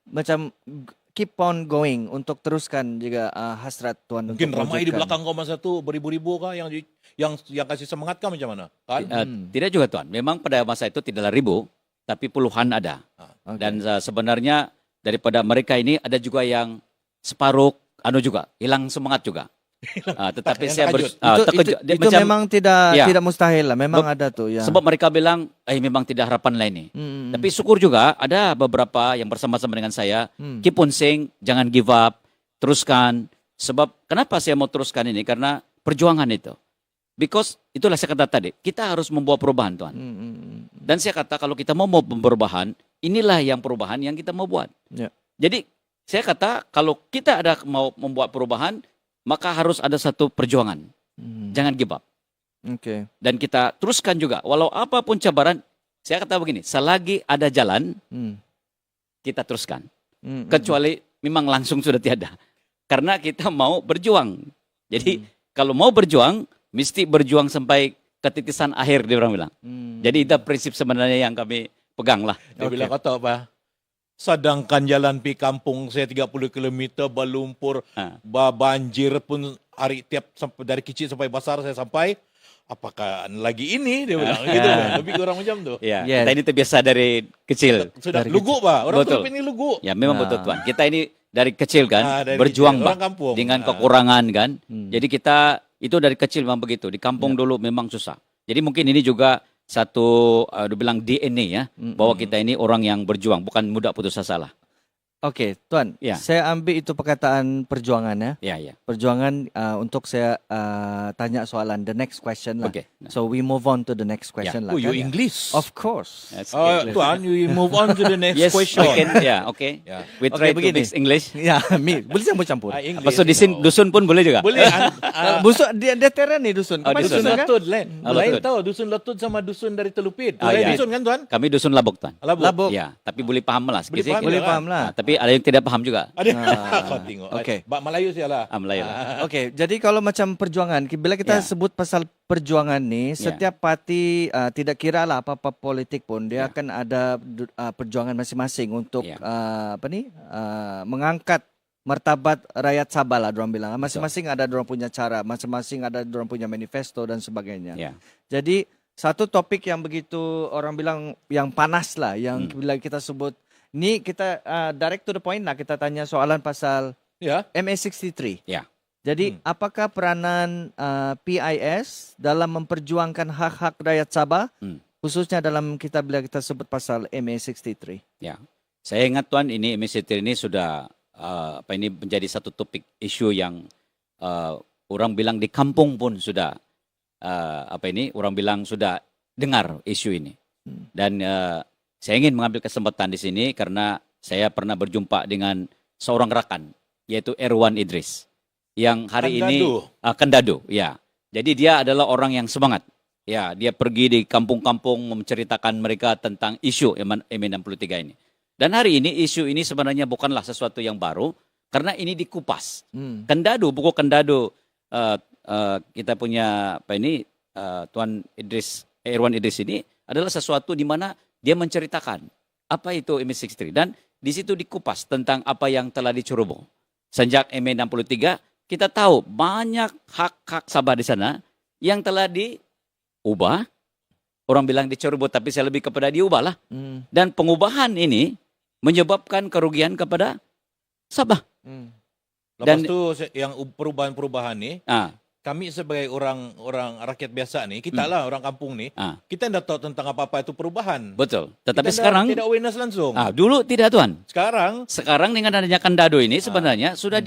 macam keep on going untuk teruskan juga hasrat Tuan Mungkin untuk ramai di mewujudkan? belakang kau masa tu beribu-ribu kah yang kasih semangat kah macam mana? Kan? Tidak juga Tuan. Memang pada masa itu tidaklah ribu, tapi puluhan ada. Oke. Dan sebenarnya daripada mereka ini ada juga yang separuh juga hilang semangat juga. Tetapi Yang saya terkejut. terkejut. Dia Itu macam- memang Ya. tidak mustahil lah, memang ada tuh yang. sebab mereka bilang memang tidak harapan lain nih. Tapi syukur juga ada beberapa yang bersama-sama dengan saya keep on saying, jangan give up, teruskan. Sebab kenapa saya mau teruskan ini? Karena perjuangan itu. Because itulah saya kata tadi, kita harus membawa perubahan Tuhan. Dan saya kata kalau kita mau perubahan, inilah yang perubahan yang kita mau buat. Ya. Jadi saya kata kalau kita ada mau membuat perubahan, maka harus ada satu perjuangan. Jangan give up. Oke. Dan kita teruskan juga. Walau apapun cabaran, saya kata begini, selagi ada jalan, kita teruskan. Kecuali memang langsung sudah tiada. Karena kita mau berjuang. Jadi kalau mau berjuang, mesti berjuang sampai ketitisan akhir, dia orang bilang. Jadi itu prinsip sebenarnya yang kami pegang lah. Dia bilang kata apa? Sedangkan jalan pi kampung saya 30 km berlumpur, banjir pun hari tiap sampai dari kecil sampai besar saya sampai. Apakah lagi ini dia bilang gitu kan. Lebih kurang macam tu. Ya, Yes. kita ini terbiasa dari kecil. Sudah Dari lugu Pak. Orang Betul. Teluk ini lugu. Ya, memang betul Tuan. Kita ini dari kecil kan, Dari berjuang kecil. Pak, Orang kampung. dengan kekurangan kan. Jadi kita itu dari kecil memang begitu. Di kampung dulu memang susah. Jadi mungkin ini juga satu dibilang DNA ya, bahwa kita ini orang yang berjuang, bukan mudah putus asa lah. Oke, Tuan. Ya. Saya ambil itu perkataan perjuangan ya. Ya, ya. Perjuangan untuk saya tanya soalan the next question lah. Oke. So we move on to the next question lah. Oh, you kan? English. Of course. That's Oh, okay. Tuan, you move on to the next Yes, question. we can. Ya, oke. Ya. We Oke, try to begini. mix English. Ya, boleh campur-campur. English, Apa so dusun pun boleh juga? Boleh. Busuk dia teran nih dusun. Oh, Kau Dusun dusun. kan? Letud lain. Ah, Lain Letud. tahu dusun Letud sama dusun dari Telupit. Ah, Lain ya. dusun kan Tuan? Kami dusun Labok Tuan. Labuk. Ya, tapi boleh paham lah Boleh sedikit. paham. Boleh Kan? paham lah. Tapi ada yang tidak paham juga. Ada. Kau tengok. Okey. Bak Melayu sialah. Melayu lah. Okey, jadi kalau macam perjuangan, bila kita Ya. sebut pasal perjuangan ni, setiap parti tidak kira lah apa-apa politik pun, dia akan ada perjuangan masing-masing untuk Ya. mengangkat martabat rakyat Sabah lah, dorang bilang. Masing-masing ada dorang punya cara, masing-masing ada dorang punya manifesto dan sebagainya. Ya. Jadi satu topik yang begitu orang bilang yang panas lah, yang bila kita sebut ni kita direct to the point lah, kita tanya soalan pasal Ya. MA63. Ya. Jadi apakah peranan PIS dalam memperjuangkan hak-hak rakyat Sabah, khususnya dalam bila kita sebut pasal MA63? Ya, saya ingat Tuan, ini MA63 ini sudah ini menjadi satu topik isu yang orang bilang di kampung pun sudah orang bilang sudah dengar isu ini. Dan saya ingin mengambil kesempatan di sini karena saya pernah berjumpa dengan seorang rekan, yaitu Erwan Idris, yang hari ini Kendado, ya. Jadi dia adalah orang yang semangat. Ya, dia pergi di kampung-kampung menceritakan mereka tentang isu MA63 ini. Dan hari ini isu ini sebenarnya bukanlah sesuatu yang baru karena ini dikupas. Kendado, buku Kendado kita punya Tuan Erwan Idris ini adalah sesuatu di mana dia menceritakan apa itu MA63 dan di situ dikupas tentang apa yang telah diceroboh. Sejak MA63 kita tahu banyak hak-hak Sabah di sana yang telah diubah. Orang bilang diceroboh, tapi saya lebih kepada diubah lah. Dan pengubahan ini menyebabkan kerugian kepada Sabah. Lepas itu yang perubahan-perubahan nih, kami sebagai orang rakyat biasa nih, kita lah orang kampung nih, kita tidak tahu tentang apa-apa itu perubahan. Betul. Tetapi kita sekarang tidak awareness langsung. Dulu tidak, Tuan. Sekarang dengan adanya Kendado ini sebenarnya sudah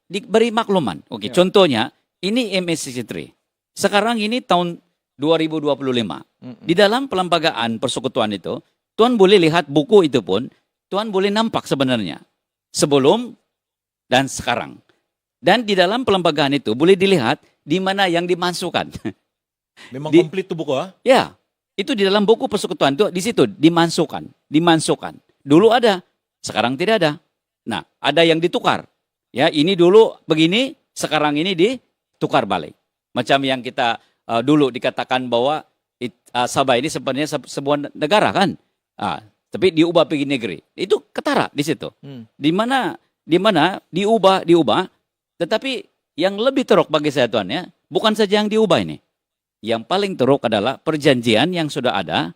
diberi makluman. Oke, contohnya ini MA63. Sekarang ini tahun 2025. Di dalam pelembagaan persekutuan itu, Tuan boleh lihat buku itu pun, Tuan boleh nampak sebenarnya sebelum dan sekarang. Dan di dalam pelembagaan itu boleh dilihat di mana yang dimasukkan. Memang komplit tuh buku, Ya, itu di dalam buku persekutuan itu di situ dimasukkan. Dulu ada, sekarang tidak ada. Nah, ada yang ditukar. Ya, ini dulu begini, sekarang ini ditukar balik. Macam yang kita dulu dikatakan bahwa Sabah ini sebenarnya sebuah negara kan. Tapi diubah pergi negeri. Itu ketara di situ. Di mana diubah. Tetapi yang lebih teruk bagi saya, Tuan, ya, bukan saja yang diubah ini. Yang paling teruk adalah perjanjian yang sudah ada,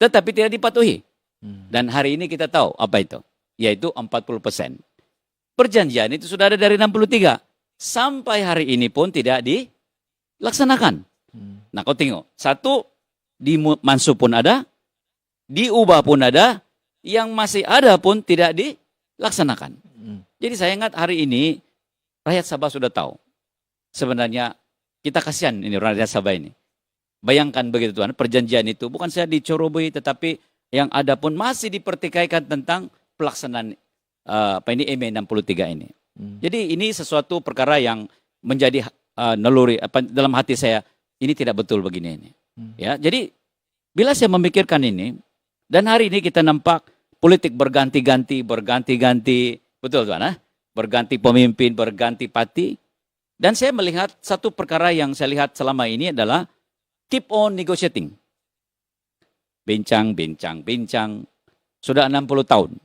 tetapi tidak dipatuhi. Dan hari ini kita tahu apa itu, yaitu 40%. Perjanjian itu sudah ada dari 63. Sampai hari ini pun tidak dilaksanakan. Nah, kau tengok. Satu, di Mansu pun ada, diubah pun ada, yang masih ada pun tidak dilaksanakan. Jadi saya ingat hari ini, rakyat Sabah sudah tahu. Sebenarnya kita kasihan ini rakyat Sabah ini. Bayangkan begitu, Tuan, perjanjian itu bukan saja dicerobohi, tetapi yang ada pun masih dipertikaikan tentang pelaksanaan MA63 ini. Jadi ini sesuatu perkara yang menjadi naluri dalam hati saya, ini tidak betul begini ini. Ya, jadi bila saya memikirkan ini, dan hari ini kita nampak politik berganti-ganti, betul, Tuan, berganti pemimpin, berganti parti. Dan saya melihat satu perkara yang saya lihat selama ini adalah keep on negotiating. Bincang. Sudah 60 tahun.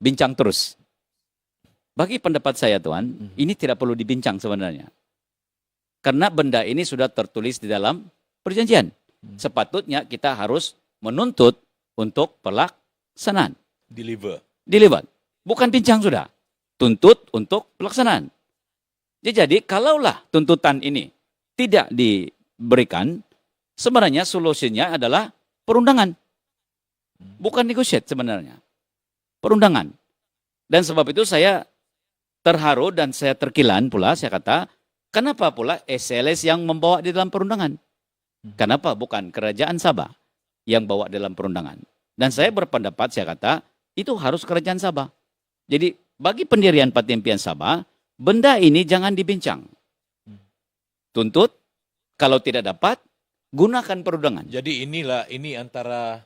Bincang terus. Bagi pendapat saya, Tuan, ini tidak perlu dibincang sebenarnya. Karena benda ini sudah tertulis di dalam perjanjian. Sepatutnya kita harus menuntut untuk pelaksanaan. Deliver. Bukan bincang sudah. Tuntut untuk pelaksanaan. Jadi kalaulah tuntutan ini tidak diberikan, sebenarnya solusinya adalah perundangan. Bukan negotiate sebenarnya. Perundangan. Dan sebab itu saya terharu dan saya terkilan pula, saya kata, kenapa pula SLS yang membawa di dalam perundangan? Kenapa bukan kerajaan Sabah yang bawa dalam perundangan? Dan saya berpendapat, saya kata, itu harus kerajaan Sabah. Jadi bagi pendirian Patimpian Sabah, benda ini jangan dibincang. Tuntut, kalau tidak dapat, gunakan perundangan. Jadi ini antara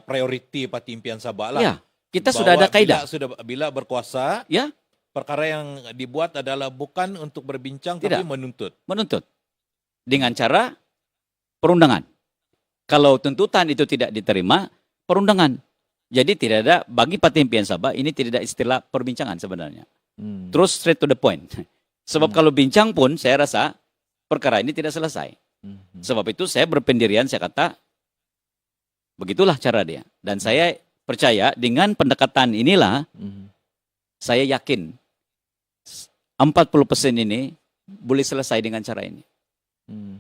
prioriti Patimpian Sabah lah. Ya, kita sudah ada kaidah. Bila berkuasa, ya, perkara yang dibuat adalah bukan untuk berbincang, tidak, tapi menuntut. Dengan cara perundangan. Kalau tuntutan itu tidak diterima, perundangan. Jadi tidak ada, bagi Patimpian Sabah, ini tidak ada istilah perbincangan sebenarnya. Terus straight to the point. Sebab kalau bincang pun, saya rasa perkara ini tidak selesai. Sebab itu saya berpendirian, saya kata, begitulah cara dia. Dan saya percaya dengan pendekatan inilah, saya yakin 40% ini boleh selesai dengan cara ini.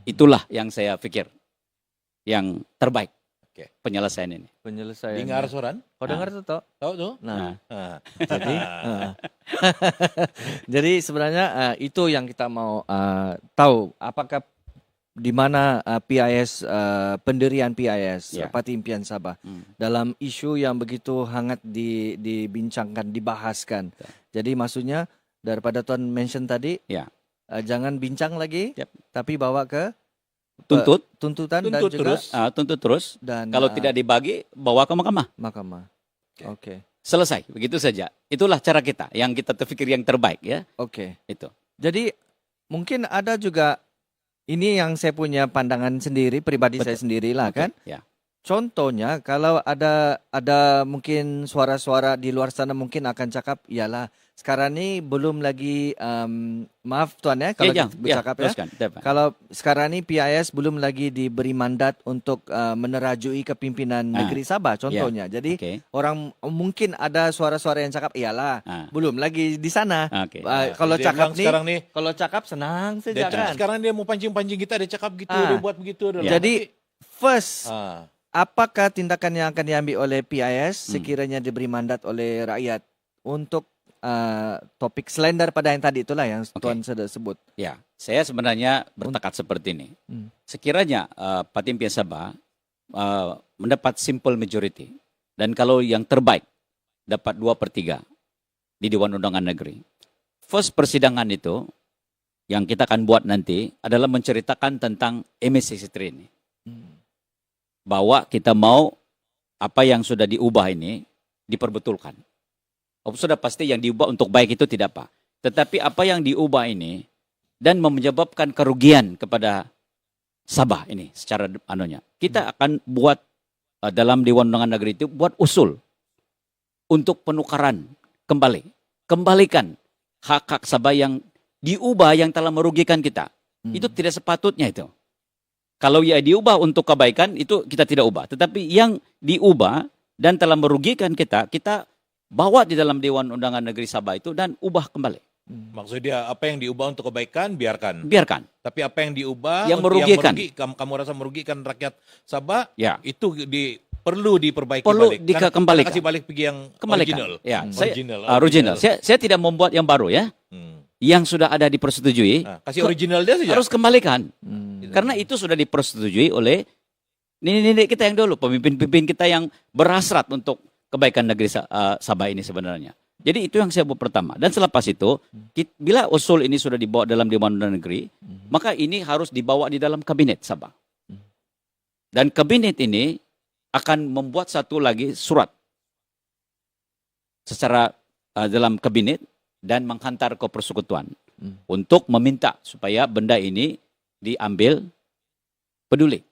Itulah yang saya pikir yang terbaik. Penyelesaian ini. Penyelesaian. Dengar Soran? Kau dengar tuh, Tok? Tahu tuh? Nah. Jadi jadi sebenarnya itu yang kita mau tahu, apakah di mana PIS, pendirian PIS, Parti Impian Sabah, dalam isu yang begitu hangat dibincangkan, dibahaskan. Jadi maksudnya daripada Tuan mention tadi, jangan bincang lagi, tapi bawa ke tuntutan dan juga tuntut terus. Dan kalau tidak dibagi, bawa ke mahkamah. Oke. Selesai, begitu saja. Itulah cara kita, yang kita terpikir yang terbaik ya. Oke. Itu. Jadi mungkin ada juga, ini yang saya punya pandangan sendiri, pribadi saya sendirilah kan. Ya. Contohnya kalau ada mungkin suara-suara di luar sana mungkin akan cakap, iyalah sekarang ini belum lagi, maaf Tuan ya kalau bercakap kalau sekarang ini PIS belum lagi diberi mandat untuk menerajui kepimpinan negeri Sabah contohnya. Jadi orang mungkin ada suara-suara yang cakap, iyalah belum lagi di sana. Kalau cakap kalau cakap senang saja kan. Sekarang dia mau pancing-pancing kita, dia cakap gitu, dia buat begitu. Jadi first, apakah tindakan yang akan diambil oleh PIS sekiranya diberi mandat oleh rakyat untuk topik selain daripada yang tadi itulah yang Tuan sudah sebut? Ya, saya sebenarnya bertekad seperti ini. Sekiranya Parti Impian Sabah mendapat simple majority, dan kalau yang terbaik dapat 2/3 di Dewan Undangan Negeri, first persidangan itu yang kita akan buat nanti adalah menceritakan tentang MS63 ini. Bahwa kita mau apa yang sudah diubah ini diperbetulkan. Sudah pasti yang diubah untuk baik itu tidak apa. Tetapi apa yang diubah ini dan menyebabkan kerugian kepada Sabah ini secara anunya. Kita akan buat dalam Dewan Undangan Negeri itu buat usul untuk penukaran kembali. Kembalikan hak-hak Sabah yang diubah yang telah merugikan kita. Itu tidak sepatutnya itu. Kalau ya diubah untuk kebaikan, itu kita tidak ubah. Tetapi yang diubah dan telah merugikan kita, kita bawa di dalam Dewan Undangan Negeri Sabah itu dan ubah kembali. Maksudnya apa yang diubah untuk kebaikan, biarkan. Tapi apa yang diubah, yang merugikan, kamu rasa merugikan rakyat Sabah, itu perlu diperbaiki perlu balik. Dikembalikan. Kasih balik pergi yang original. Ya, original. Saya tidak membuat yang baru ya. Yang sudah ada dipersetujui, kasih original dia saja. Harus kembalikan. Karena itu sudah dipersetujui oleh nenek-nenek kita yang dulu, pemimpin-pemimpin kita yang berhasrat untuk kebaikan negeri Sabah ini sebenarnya. Jadi itu yang saya buat pertama. Dan selepas itu, bila usul ini sudah dibawa dalam Dewan Undangan Negeri, maka ini harus dibawa di dalam kabinet Sabah. Dan kabinet ini akan membuat satu lagi surat secara dalam kabinet dan menghantar ke persekutuan untuk meminta supaya benda ini diambil peduli.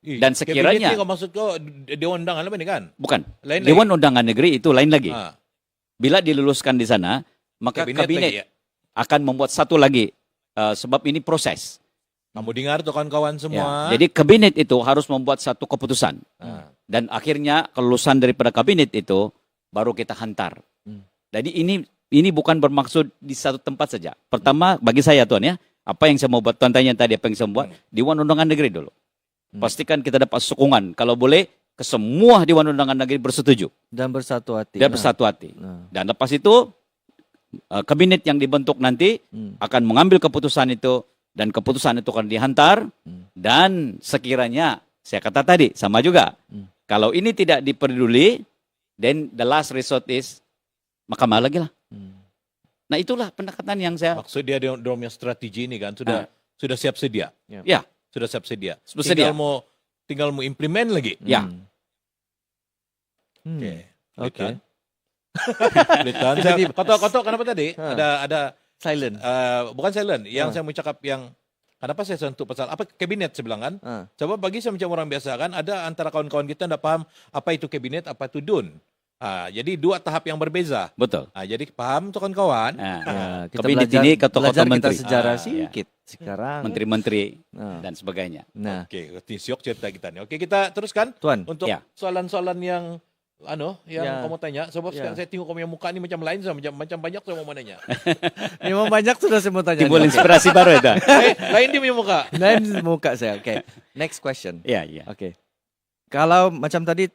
Dan sekiranya kabinet maksud kau Dewan Undangan apa ini kan? Bukan. Dewan Undangan Negeri itu lain lagi. Bila diluluskan di sana, maka kabinet akan membuat satu lagi sebab ini proses. Kamu dengar tuh kawan-kawan semua. Jadi kabinet itu harus membuat satu keputusan. Dan akhirnya kelulusan daripada kabinet itu baru kita hantar. Jadi ini bukan bermaksud di satu tempat saja. Pertama bagi saya Tuan ya, apa yang saya mau buat, Tuan tanya tadi apa yang saya mau buat, Dewan Undangan Negeri dulu. Pastikan kita dapat sokongan, kalau boleh ke semua Dewan Undangan Negeri bersetuju. Dan bersatu hati. Dan lepas itu, kabinet yang dibentuk nanti akan mengambil keputusan itu, dan keputusan itu akan dihantar, dan sekiranya, saya kata tadi, sama juga, kalau ini tidak diperduli, then the last resort is mahkamah lagi lah. Nah itulah pendekatan yang saya... Maksud dia dalam strategi ini kan, sudah siap sedia. Ya. Sudah siap sedia. Tinggal mau implement lagi. Ya. Oke. Jadi kotok kenapa tadi? Ada silent. Bukan silent. Yang saya mau cakap yang kenapa saya sentuh pasal apa kabinet saya bilang kan? Coba bagi saya macam orang biasa kan, ada antara kawan-kawan kita tidak paham apa itu kabinet, apa itu DUN. Jadi dua tahap yang berbeza. Betul. Jadi paham tuh kawan-kawan. Kita kabinet ini ketua menteri. Kita sejarah sedikit sekarang. Menteri-menteri dan sebagainya. Oke, siok cerita kita nih. Oke, kita teruskan Tuan. Untuk soalan-soalan yang yang kamu tanya, sebab sekarang saya tengok kamu yang muka ni macam lain, macam banyak saya mau nanya. Memang banyak sudah saya mau tanya. Timbul inspirasi baru itu. Lain dia punya muka. Lain muka saya. Okay. Next question. Ya. Okay. Kalau macam tadi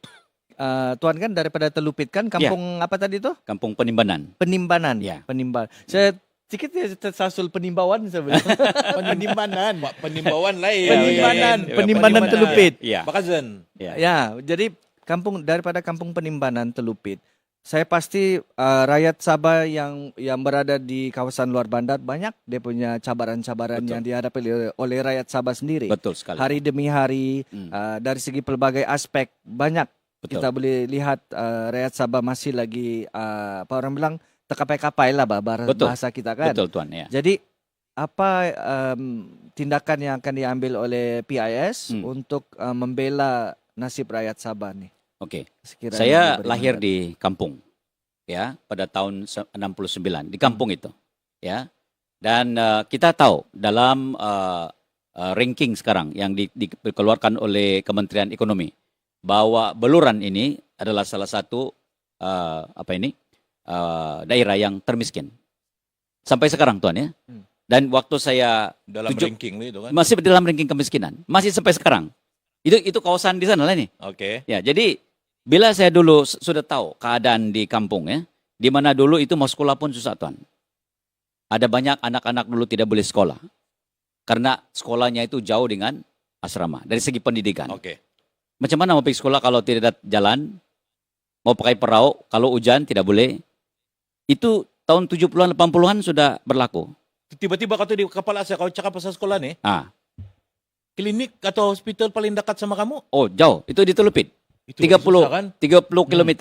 Tuan kan daripada Telupit kan kampung apa tadi tu? Kampung Penimbanan. Penimbanan. Ya. Penimbanan. Saya sedikit tersasul penimbawan sebenarnya. Penimbanan. Penimbawan lain. Penimbanan Telupit. Ya. Bakazen. Ya, jadi daripada kampung Penimbanan Telupit, saya pasti rakyat Sabah yang berada di kawasan luar bandar banyak dia punya cabaran-cabaran yang dihadapi oleh rakyat Sabah sendiri. Betul sekali. Hari demi hari dari segi pelbagai aspek banyak kita boleh lihat rakyat Sabah masih lagi apa orang bilang terkapai-kapai lah bahasa kita kan. Betul Tuan ya. Jadi apa tindakan yang akan diambil oleh PIS untuk membela nasib rakyat Sabah ni? Oke. Saya lahir di kampung ya pada tahun 69 di kampung itu ya. Dan kita tahu dalam ranking sekarang yang dikeluarkan oleh Kementerian Ekonomi bahwa Beluran ini adalah salah satu daerah yang termiskin sampai sekarang Tuan ya. Dan waktu saya dalam ranking itu kan masih dalam ranking kemiskinan, masih sampai sekarang. Itu kawasan di sana lah nih. Oke. Ya, jadi bila saya dulu sudah tahu keadaan di kampung ya, di mana dulu itu mau sekolah pun susah Tuan. Ada banyak anak-anak dulu tidak boleh sekolah karena sekolahnya itu jauh dengan asrama dari segi pendidikan. Oke. Macam mana mau pergi sekolah kalau tidak ada jalan? Mau pakai perahu, kalau hujan tidak boleh. Itu tahun 70-an, 80-an sudah berlaku. Tiba-tiba kau di kepala saya, kau cakap pasal sekolah nih. Klinik atau hospital paling dekat sama kamu? Oh, jauh. Itu di Telupit. Itu 30 susah, kan? 30 km.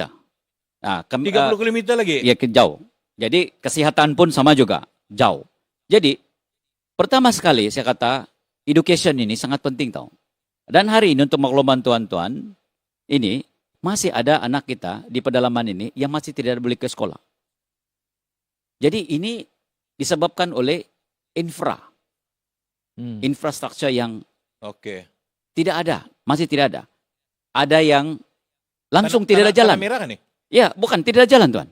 30 km lagi? Iya, jauh. Jadi kesehatan pun sama juga, jauh. Jadi pertama sekali saya kata education ini sangat penting tau. Dan hari ini untuk makluman tuan-tuan, ini masih ada anak kita di pedalaman ini yang masih tidak boleh ke sekolah. Jadi ini disebabkan oleh infrastruktur yang tidak ada, masih tidak ada. Ada yang langsung tidak ada jalan. Tanah merah kan nih? Ya, bukan tidak ada jalan Tuan.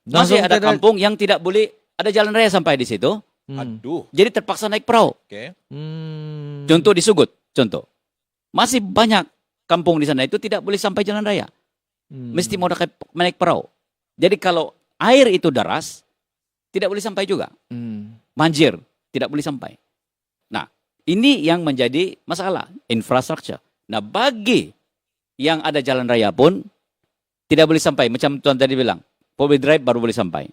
Masih ada kampung yang tidak boleh ada jalan raya sampai di situ. Aduh. Jadi terpaksa naik perahu. Contoh di Sugut, contoh. Masih banyak kampung di sana itu tidak boleh sampai jalan raya. Mesti mau naik perahu. Jadi kalau air itu deras, tidak boleh sampai juga. Banjir, tidak boleh sampai. Nah, ini yang menjadi masalah, infrastruktur. Nah, bagi yang ada jalan raya pun, tidak boleh sampai. Macam Tuan tadi bilang, Power Drive baru boleh sampai.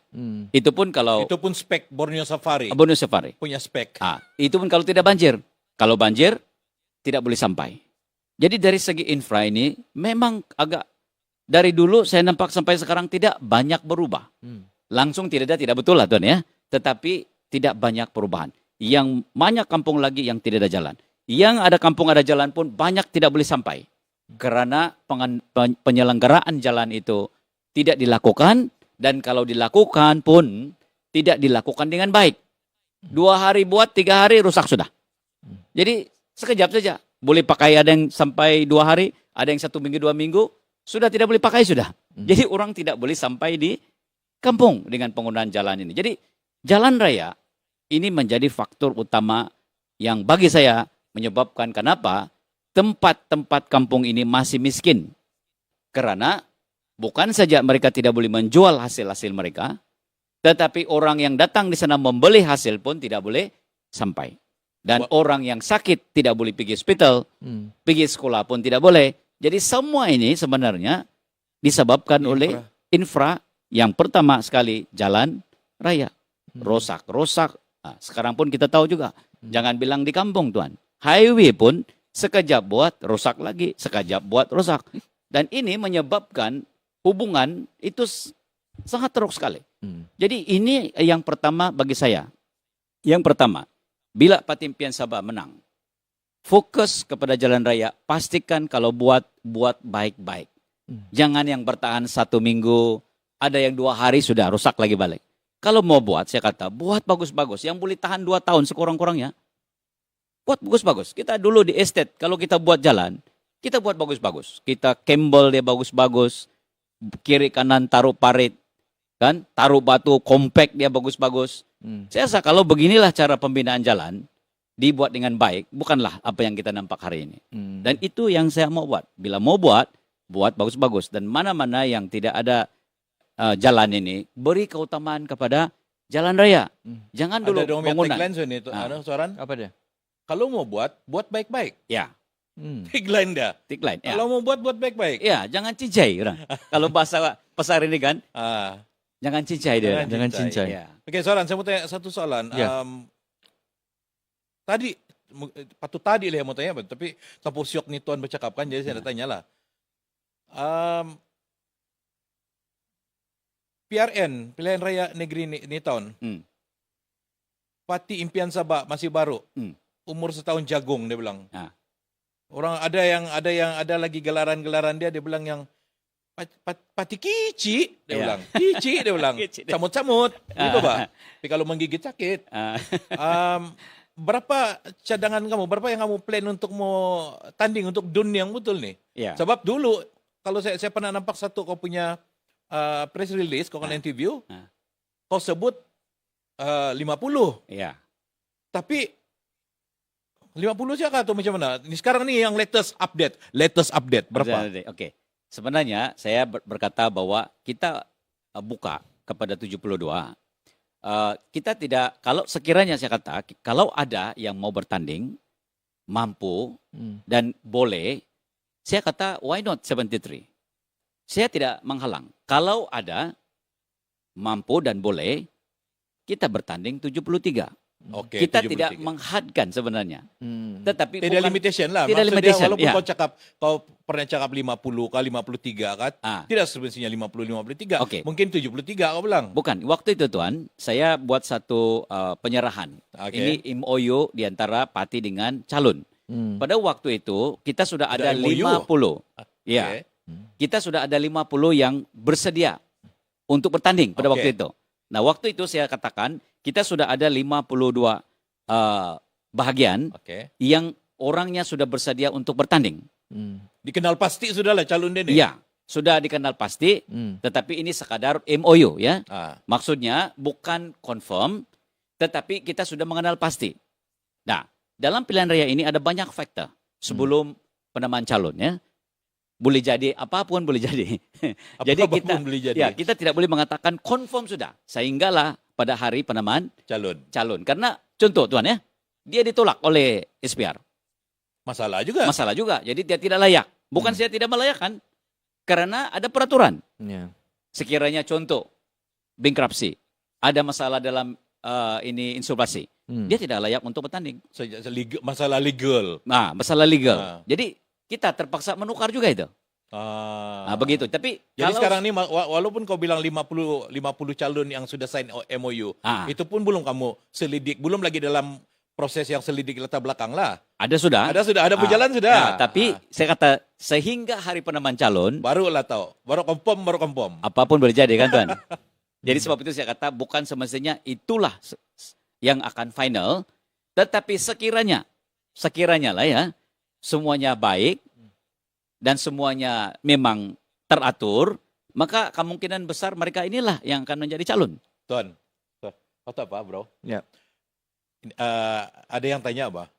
Itu pun kalau... Itu pun spek Borneo Safari. Borneo Safari. Punya spek. Itu pun kalau tidak banjir. Kalau banjir, tidak boleh sampai. Jadi dari segi infra ini, memang agak... Dari dulu saya nampak sampai sekarang tidak banyak berubah. Langsung tidak betul lah Tuan ya. Tetapi tidak banyak perubahan. Yang banyak kampung lagi yang tidak ada jalan. Yang ada kampung ada jalan pun banyak tidak boleh sampai. Karena penyelenggaraan jalan itu tidak dilakukan, dan kalau dilakukan pun tidak dilakukan dengan baik. 2 hari buat, 3 hari rusak sudah. Jadi sekejap saja. Boleh pakai ada yang sampai 2 hari, ada yang 1 minggu, 2 minggu, sudah tidak boleh pakai sudah. Jadi orang tidak boleh sampai di kampung dengan penggunaan jalan ini. Jadi jalan raya ini menjadi faktor utama yang bagi saya menyebabkan kenapa tempat-tempat kampung ini masih miskin. Karena bukan saja mereka tidak boleh menjual hasil-hasil mereka, tetapi orang yang datang di sana membeli hasil pun tidak boleh sampai. Dan orang yang sakit tidak boleh pergi hospital, pergi sekolah pun tidak boleh. Jadi semua ini sebenarnya disebabkan oleh infra yang pertama sekali jalan raya. Rosak. Nah, sekarang pun kita tahu juga. Jangan bilang di kampung Tuan. Highway pun sekejap buat rusak lagi, sekejap buat rusak. Dan ini menyebabkan hubungan itu sangat teruk sekali. Jadi ini yang pertama bagi saya. Yang pertama, bila Patimpian Sabah menang, fokus kepada jalan raya, pastikan kalau buat baik-baik. Jangan yang bertahan 1 minggu, ada yang 2 hari sudah rusak lagi balik. Kalau mau buat, saya kata, buat bagus-bagus. Yang boleh tahan 2 tahun sekurang-kurangnya. Buat bagus-bagus. Kita dulu di estate, kalau kita buat jalan, kita buat bagus-bagus. Kita Campbell dia bagus-bagus. kiri kanan taruh parit, kan? Taruh batu, compact dia bagus-bagus. Saya rasa kalau beginilah cara pembinaan jalan, dibuat dengan baik, bukanlah apa yang kita nampak hari ini. Dan itu yang saya mau buat. Bila mau buat bagus-bagus. Dan mana-mana yang tidak ada jalan ini, beri keutamaan kepada jalan raya. Jangan dulu ada bangunan. tagline itu, Soran. Apa dia? Kalau mau buat baik-baik. Ya, Tagline dah. tagline. Ya. Kalau mau buat baik-baik. Ya, jangan cincai orang. Kalau bahasa pasar ini kan, jangan cincai dia. Jangan cincai. Ya. Oke, Soran, saya mau tanya satu soalan. Ya. Tadi tadi lah yang mau tanya, tapi kapus syok nih Tuan bercakapkan, jadi saya nak tanya lah. PRN, Pilihan Raya Negeri ni tahun. Parti Impian Sabah masih baru. Umur setahun jagung dia bilang. Orang ada lagi gelaran-gelaran dia bilang yang pati kici dia bilang. Kici dia bilang. Samut-samut. Gitu Pak. Tapi kalau menggigit sakit. Berapa cadangan kamu? Berapa yang kamu plan untuk mau tanding untuk DUN yang betul nih? Ya. Sebab dulu kalau saya pernah nampak satu kau punya press release, kau kena interview, kau sebut 50. Ya. Tapi 50 siapa atau macam mana? Ini sekarang nih yang latest update berapa? Oke. Sebenarnya saya berkata bahwa kita buka kepada 72. Kita tidak, kalau sekiranya saya kata, kalau ada yang mau bertanding, mampu dan boleh, saya kata why not 73? Saya tidak menghalang. Kalau ada, mampu dan boleh, kita bertanding 73. Okay, kita 73. tidak menghadkan sebenarnya. Tetapi tidak bukan, limitation lah. tidak Maksudnya limitation, walaupun ya. kau pernah cakap 50 kali 53 kan, tidak sebenarnya 50 53. Okay. Mungkin 73 kau bilang. Bukan, waktu itu Tuan, saya buat satu penyerahan. Okay. Ini MOU di antara parti dengan calon. Pada waktu itu kita sudah ada 50. Ya. Kita sudah ada 50 yang bersedia untuk bertanding pada waktu itu. Nah, waktu itu saya katakan kita sudah ada 52 bahagian yang orangnya sudah bersedia untuk bertanding. Dikenal pasti sudah lah calon dia ni. Ya, sudah dikenal pasti, tetapi ini sekadar MOU ya. Maksudnya bukan confirm, tetapi kita sudah mengenal pasti. Nah, dalam pilihan raya ini ada banyak faktor sebelum penamaan calon ya. Boleh jadi apapun boleh jadi. Jadi kita tidak boleh mengatakan confirm sudah. Sehinggalah pada hari penamaan calon. Karena contoh Tuan ya, dia ditolak oleh SPR. Masalah juga. Jadi dia tidak layak. Bukan saya tidak melayakkan. Karena ada peraturan. Sekiranya contoh bankruptcy, ada masalah dalam ini insolvensi, dia tidak layak untuk bertanding. Masalah legal. Nah, masalah legal. Jadi kita terpaksa menukar juga itu. Begitu. Tapi jadi sekarang ini walaupun kau bilang 50 calon yang sudah sign MOU, itu pun belum kamu selidik, belum lagi dalam proses yang selidik latar belakang lah. Ada berjalan sudah. Tapi saya kata sehingga hari penamaan calon barulah tahu, baru confirm. Apapun boleh jadi kan Tuan. Jadi sebab itu saya kata bukan semestinya itulah yang akan final, tetapi sekiranya lah ya, semuanya baik dan semuanya memang teratur, maka kemungkinan besar mereka inilah yang akan menjadi calon. Tuan, kata apa bro? Ya. Ada yang tanya apa?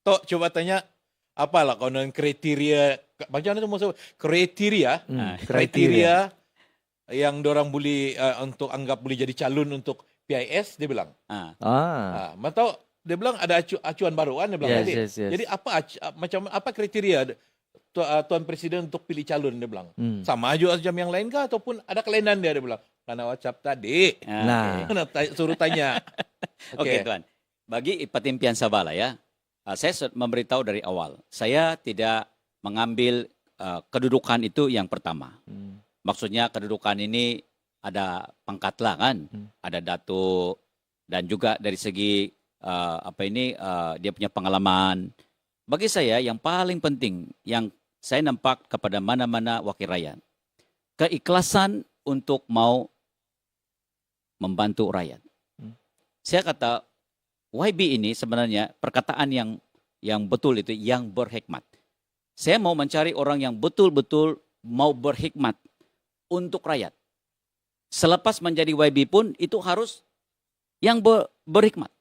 Tok, coba tanya apalah konon kriteria, macam mana tu maksud kriteria yang dorang boleh untuk anggap boleh jadi calon untuk PIS, dia bilang. Matau dia bilang ada acuan baru kan dia bilang tadi. Yes. Jadi apa kriteria Tuan Presiden untuk pilih calon, dia bilang. Sama aja macam yang lain kah ataupun ada kelainan dia bilang. Karena WhatsApp tadi. Suruh tanya. Oke, Tuan. Bagi Parti Impian Sabah lah ya. Saya memberitahu dari awal. Saya tidak mengambil kedudukan itu yang pertama. Maksudnya kedudukan ini ada pangkat lah kan. Ada datuk dan juga dari segi dia punya pengalaman. Bagi saya yang paling penting yang saya nampak kepada mana-mana wakil rakyat, keikhlasan untuk mau membantu rakyat. Saya kata YB ini sebenarnya perkataan yang betul itu yang berhikmat. Saya mau mencari orang yang betul-betul mau berhikmat untuk rakyat. Selepas menjadi YB pun itu harus yang berhikmat.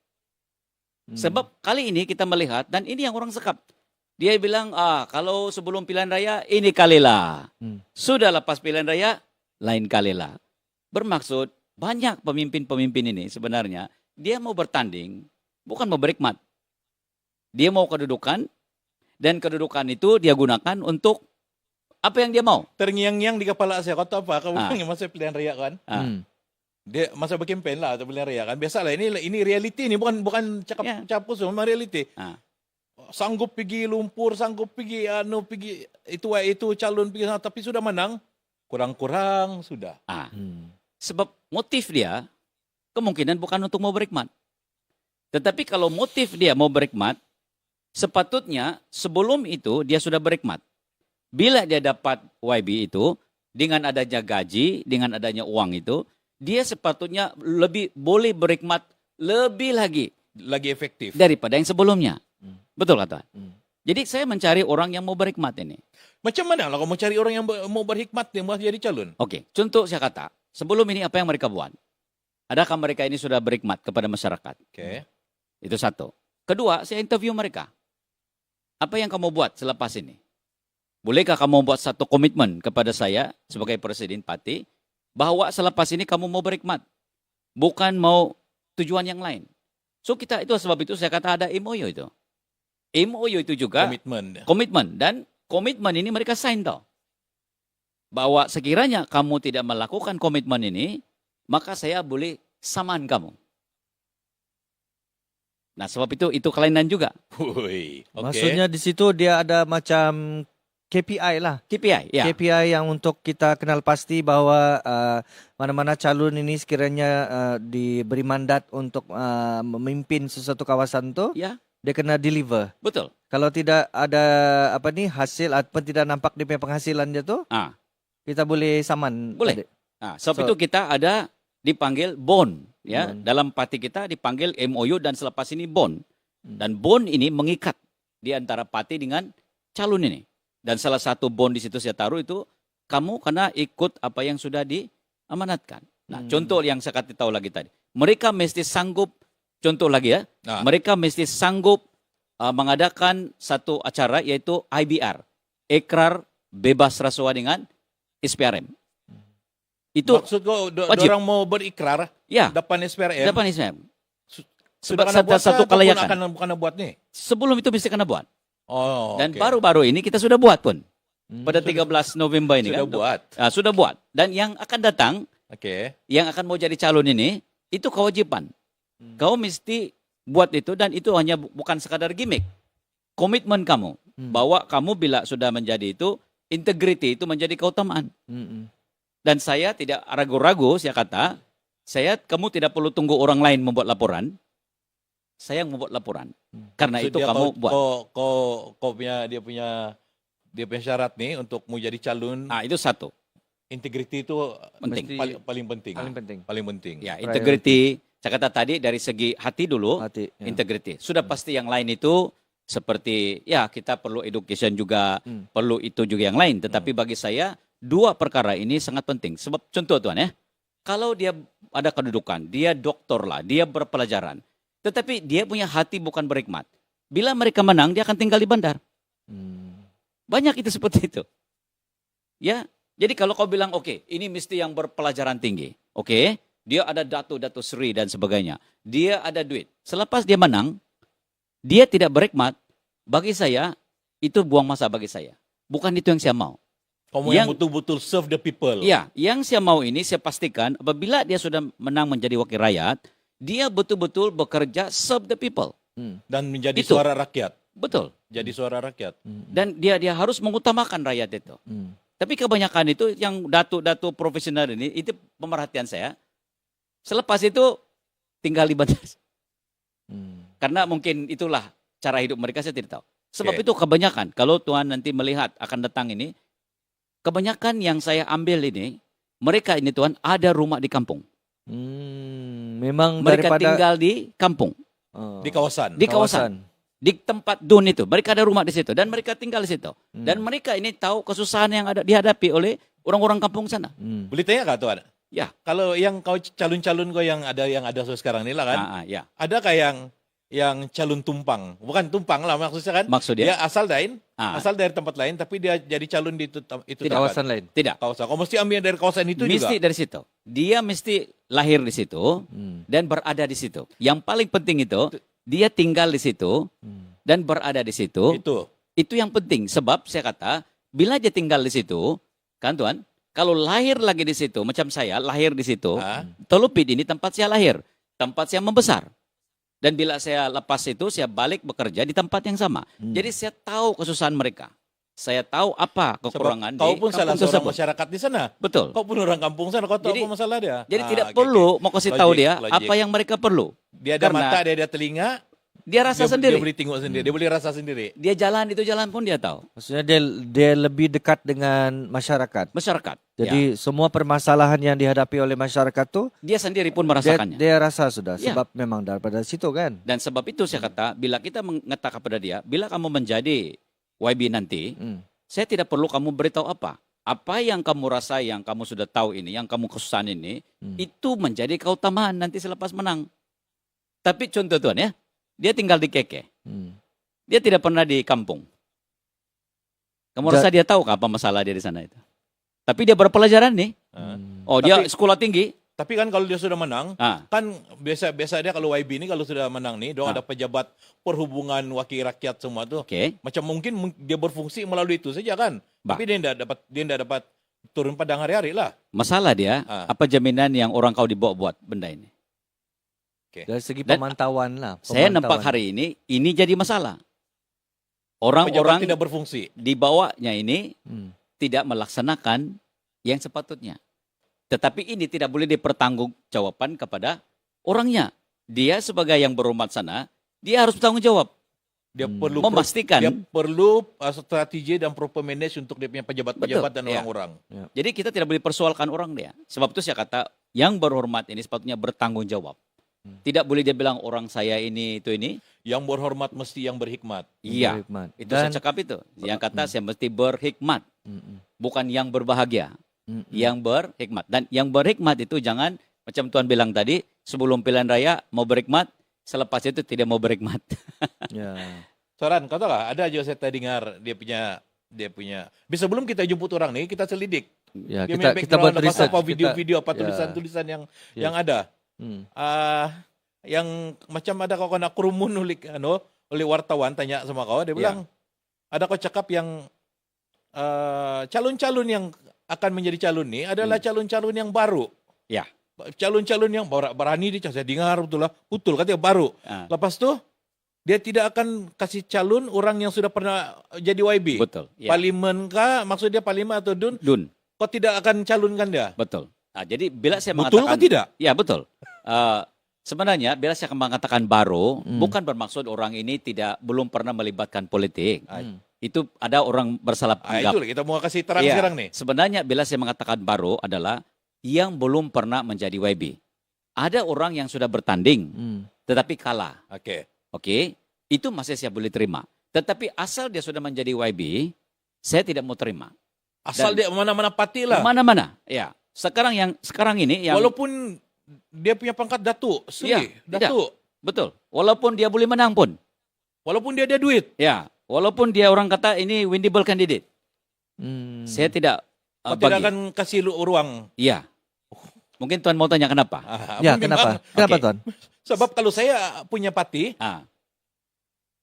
Sebab kali ini kita melihat, dan ini yang orang sekap. Dia bilang, kalau sebelum pilihan raya, ini kalilah. Sudah lepas pilihan raya, lain kalilah. Bermaksud, banyak pemimpin-pemimpin ini sebenarnya, dia mau bertanding, bukan mau berhikmat. Dia mau kedudukan, dan kedudukan itu dia gunakan untuk apa yang dia mau. Terngiang-ngiang di kepala saya, kau tahu apa? Kamu masa pilihan raya kan? Dia masa berkempen lah atau pilihan raya kan. Biasalah ini reality ni, bukan cakap kosong, memang reality. Sanggup pergi lumpur, sanggup pergi pergi itu calon pergi sana, tapi sudah menang, kurang-kurang sudah. Sebab motif dia kemungkinan bukan untuk mau berhikmat. Tetapi kalau motif dia mau berhikmat, sepatutnya sebelum itu dia sudah berhikmat. Bila dia dapat YB itu, dengan adanya gaji, dengan adanya uang itu, dia sepatutnya lebih boleh berhikmat lebih lagi efektif daripada yang sebelumnya. Betul kata. Jadi saya mencari orang yang mau berhikmat ini. Macam mana lah kalau mau cari orang yang mau berhikmat yang mau jadi calon? Oke, contoh saya kata, sebelum ini apa yang mereka buat? Adakah mereka ini sudah berhikmat kepada masyarakat? Oke. Itu satu. Kedua, saya interview mereka. Apa yang kamu buat selepas ini? Bolehkah kamu buat satu komitmen kepada saya sebagai presiden parti bahwa selepas ini kamu mau berhikmat, bukan mau tujuan yang lain. So itu sebab itu saya kata ada MOU itu. MOU itu juga komitmen dan komitmen ini mereka sign tau. Bahwa sekiranya kamu tidak melakukan komitmen ini, maka saya boleh saman kamu. Nah, sebab itu kelainan juga. Okay. Maksudnya di situ dia ada macam KPI lah. KPI, ya. KPI yang untuk kita kenal pasti bahwa mana-mana calon ini sekiranya diberi mandat untuk memimpin sesuatu kawasan tu, ya, dia kena deliver. Betul. Kalau tidak ada hasil atau tidak nampak dia punya penghasilan dia tu, kita boleh saman. Boleh. Sebab itu kita ada dipanggil bond, ya. Dalam parti kita dipanggil MOU dan selepas ini bond. Dan bond ini mengikat di antara parti dengan calon ini. Dan salah satu bond di situ saya taruh itu, kamu kena ikut apa yang sudah diamanatkan. Nah, contoh yang saya kasih tahu lagi tadi. Mereka mesti sanggup, contoh lagi ya, mereka mesti sanggup mengadakan satu acara yaitu IBR, Ikrar Bebas Rasuah dengan SPRM. Itu maksud kau, orang mau berikrar depan SPRM? Depan SPRM. Sebab satu kelayakan. Bukan buat nih? Sebelum itu mesti kena buat. Dan okay. baru-baru ini kita sudah buat pun. Pada 13 November ini sudah kan. Buat. Sudah buat. Dan yang akan datang, yang akan mau jadi calon ini, itu kewajiban. Kau mesti buat itu dan itu hanya bukan sekadar gimmick. Komitmen kamu. Bahwa kamu bila sudah menjadi itu, integrity itu menjadi keutamaan. Dan saya tidak ragu-ragu, saya kata, kamu tidak perlu tunggu orang lain membuat laporan. Saya yang membuat laporan. Karena itu kamu buat. Kau punya dia punya syarat nih untuk mau jadi calon. Itu satu. Integrity itu penting. Paling penting. Paling penting. Ya, integrity. Saya kata tadi dari segi hati dulu, integrity. Sudah pasti yang lain itu seperti ya kita perlu education juga, perlu itu juga yang lain. Tetapi bagi saya dua perkara ini sangat penting. Sebab contoh tuan ya, kalau dia ada kedudukan, dia doktor lah, dia berpelajaran. Tetapi dia punya hati bukan berhikmat. Bila mereka menang, dia akan tinggal di bandar. Banyak itu seperti itu. Ya, jadi kalau kau bilang, oke, ini mesti yang berpelajaran tinggi. Oke, dia ada Dato Sri dan sebagainya. Dia ada duit. Selepas dia menang, dia tidak berhikmat. Bagi saya, itu buang masa bagi saya. Bukan itu yang saya mau. Kamu yang betul-betul serve the people. Ya, yang saya mau ini saya pastikan apabila dia sudah menang menjadi wakil rakyat, dia betul-betul bekerja serve the people. Dan menjadi suara rakyat. Betul. Jadi suara rakyat. Dan dia harus mengutamakan rakyat itu. Tapi kebanyakan itu yang datu profesional ini, itu pemerhatian saya. Selepas itu tinggal di bandar. Karena mungkin itulah cara hidup mereka, saya tidak tahu. Sebab itu kebanyakan, kalau Tuhan nanti melihat akan datang ini, kebanyakan yang saya ambil ini, mereka ini Tuhan ada rumah di kampung. Memang mereka tinggal di kampung, di kawasan, di tempat dun itu. Mereka ada rumah di situ dan mereka tinggal di situ. Dan mereka ini tahu kesusahan yang ada dihadapi oleh orang-orang kampung sana. Boleh tanya kak tuan? Ya. Kalau yang kau calon-calon kau yang ada sekarang ini lah kan? Ya. Ada kayak yang calon tumpang, bukan tumpang lah maksudnya kan? Maksudnya? Dia asal dari tempat lain, tapi dia jadi calon di itu Kawasan lain. Tidak. Kawasan. Kau mesti ambil dari kawasan itu Mesti juga. dari situ. Dia mesti lahir di situ dan berada di situ. Yang paling penting itu dia tinggal di situ dan berada di situ. Itu yang penting. Sebab saya kata bila dia tinggal di situ, kan Tuan, kalau lahir lagi di situ, macam saya lahir di situ, Telupit ini tempat saya lahir, tempat saya membesar. Dan bila saya lepas itu, saya balik bekerja di tempat yang sama. Jadi saya tahu kesusahan mereka. Saya tahu apa kekurangan kau pun salah seorang tersebut. masyarakat di sana. Betul. Kau pun orang kampung sana, kau tahu apa masalah dia. Jadi tidak perlu mau kasih tahu dia logik. apa yang mereka perlu. Dia ada mata, dia ada telinga. Dia rasa sendiri. Dia boleh tengok sendiri, dia boleh rasa sendiri. Dia jalan pun dia tahu. Maksudnya dia lebih dekat dengan masyarakat. Masyarakat. Jadi semua permasalahan yang dihadapi oleh masyarakat tuh dia sendiri pun merasakannya. Dia rasa sudah sebab memang daripada situ kan. Dan sebab itu saya kata bila kita mengatakan kepada dia, bila kamu menjadi YB nanti, saya tidak perlu kamu beritahu apa. Apa yang kamu rasa, yang kamu sudah tahu ini, yang kamu kesusahan ini, itu menjadi keutamaan nanti selepas menang. Tapi contoh Tuan ya, dia tinggal di Keke. Dia tidak pernah di kampung. Kamu rasa dia tahu apa masalah dia di sana itu? Tapi dia berpelajaran nih. Dia sekolah tinggi. Tapi kan kalau dia sudah menang, kan biasa dia kalau YB ini kalau sudah menang nih, dong ada pejabat perhubungan wakil rakyat semua tuh. Macam mungkin dia berfungsi melalui itu saja kan. Tapi dia tidak dapat turun padang hari-hari lah. Masalah dia, apa jaminan yang orang kau dibawa buat benda ini? Dari segi pemantauan lah. Saya nampak hari ini jadi masalah. Orang-orang tidak berfungsi. Di bawahnya ini tidak melaksanakan yang sepatutnya. Tetapi ini tidak boleh dipertanggungjawabkan kepada orangnya. Dia sebagai yang berhormat sana, dia harus bertanggung jawab. Dia perlu memastikan. Dia perlu strategi dan proper manage untuk dia punya pejabat-pejabat dan orang-orang. Jadi kita tidak boleh persoalkan orang dia. Sebab itu saya kata yang berhormat ini sepatutnya bertanggung jawab. Tidak boleh dia bilang orang saya ini itu ini. Yang berhormat mesti yang berhikmat. Iya. Itu saya cakap itu. Yang kata saya mesti berhikmat. Bukan yang berbahagia. Yang berhikmat. Dan yang berhikmat itu jangan macam Tuan bilang tadi, sebelum pilihan raya mau berhikmat, selepas itu tidak mau berhikmat. Soran, kau tahu gak? Ada aja saya dengar dia punya. Bisa sebelum kita jemput orang nih, kita selidik. Ya, kita buat riset. Apa video-video, apa tulisan-tulisan yang ada. Yang macam ada kau nak kerumun oleh wartawan tanya sama kau, dia bilang ada kau cakap yang calon-calon yang akan menjadi calon ni adalah calon-calon yang baru. Ya. Calon-calon yang berani dia saya dengar betul katanya baru. Lepas tu dia tidak akan kasih calon orang yang sudah pernah jadi YB. Betul. Ya. Parlimen kah? Maksud dia parlimen atau DUN? DUN. Kau tidak akan calonkan dia. Betul. Jadi bila saya betul mengatakan atau tidak? Ya betul. Sebenarnya bila saya mengatakan baru bukan bermaksud orang ini belum pernah melibatkan politik. Itu ada orang bersalah anggap. Itu kita mau kasih terang sekarang nih. Sebenarnya bila saya mengatakan baru adalah yang belum pernah menjadi YB. Ada orang yang sudah bertanding tetapi kalah. Oke. Itu masih saya boleh terima. Tetapi asal dia sudah menjadi YB, saya tidak mau terima. Asal dia mana-mana parti lah. Mana-mana. Ya. Sekarang ini yang walaupun dia punya pangkat datuk, datuk. Betul. Walaupun dia boleh menang pun. Walaupun dia ada duit. Ya. Walaupun dia orang kata ini winnable candidate. Saya tidak tidak akan kasih ruang. Iya. Mungkin Tuan mau tanya kenapa? Kenapa? Kenapa Tuan? Sebab kalau saya punya parti,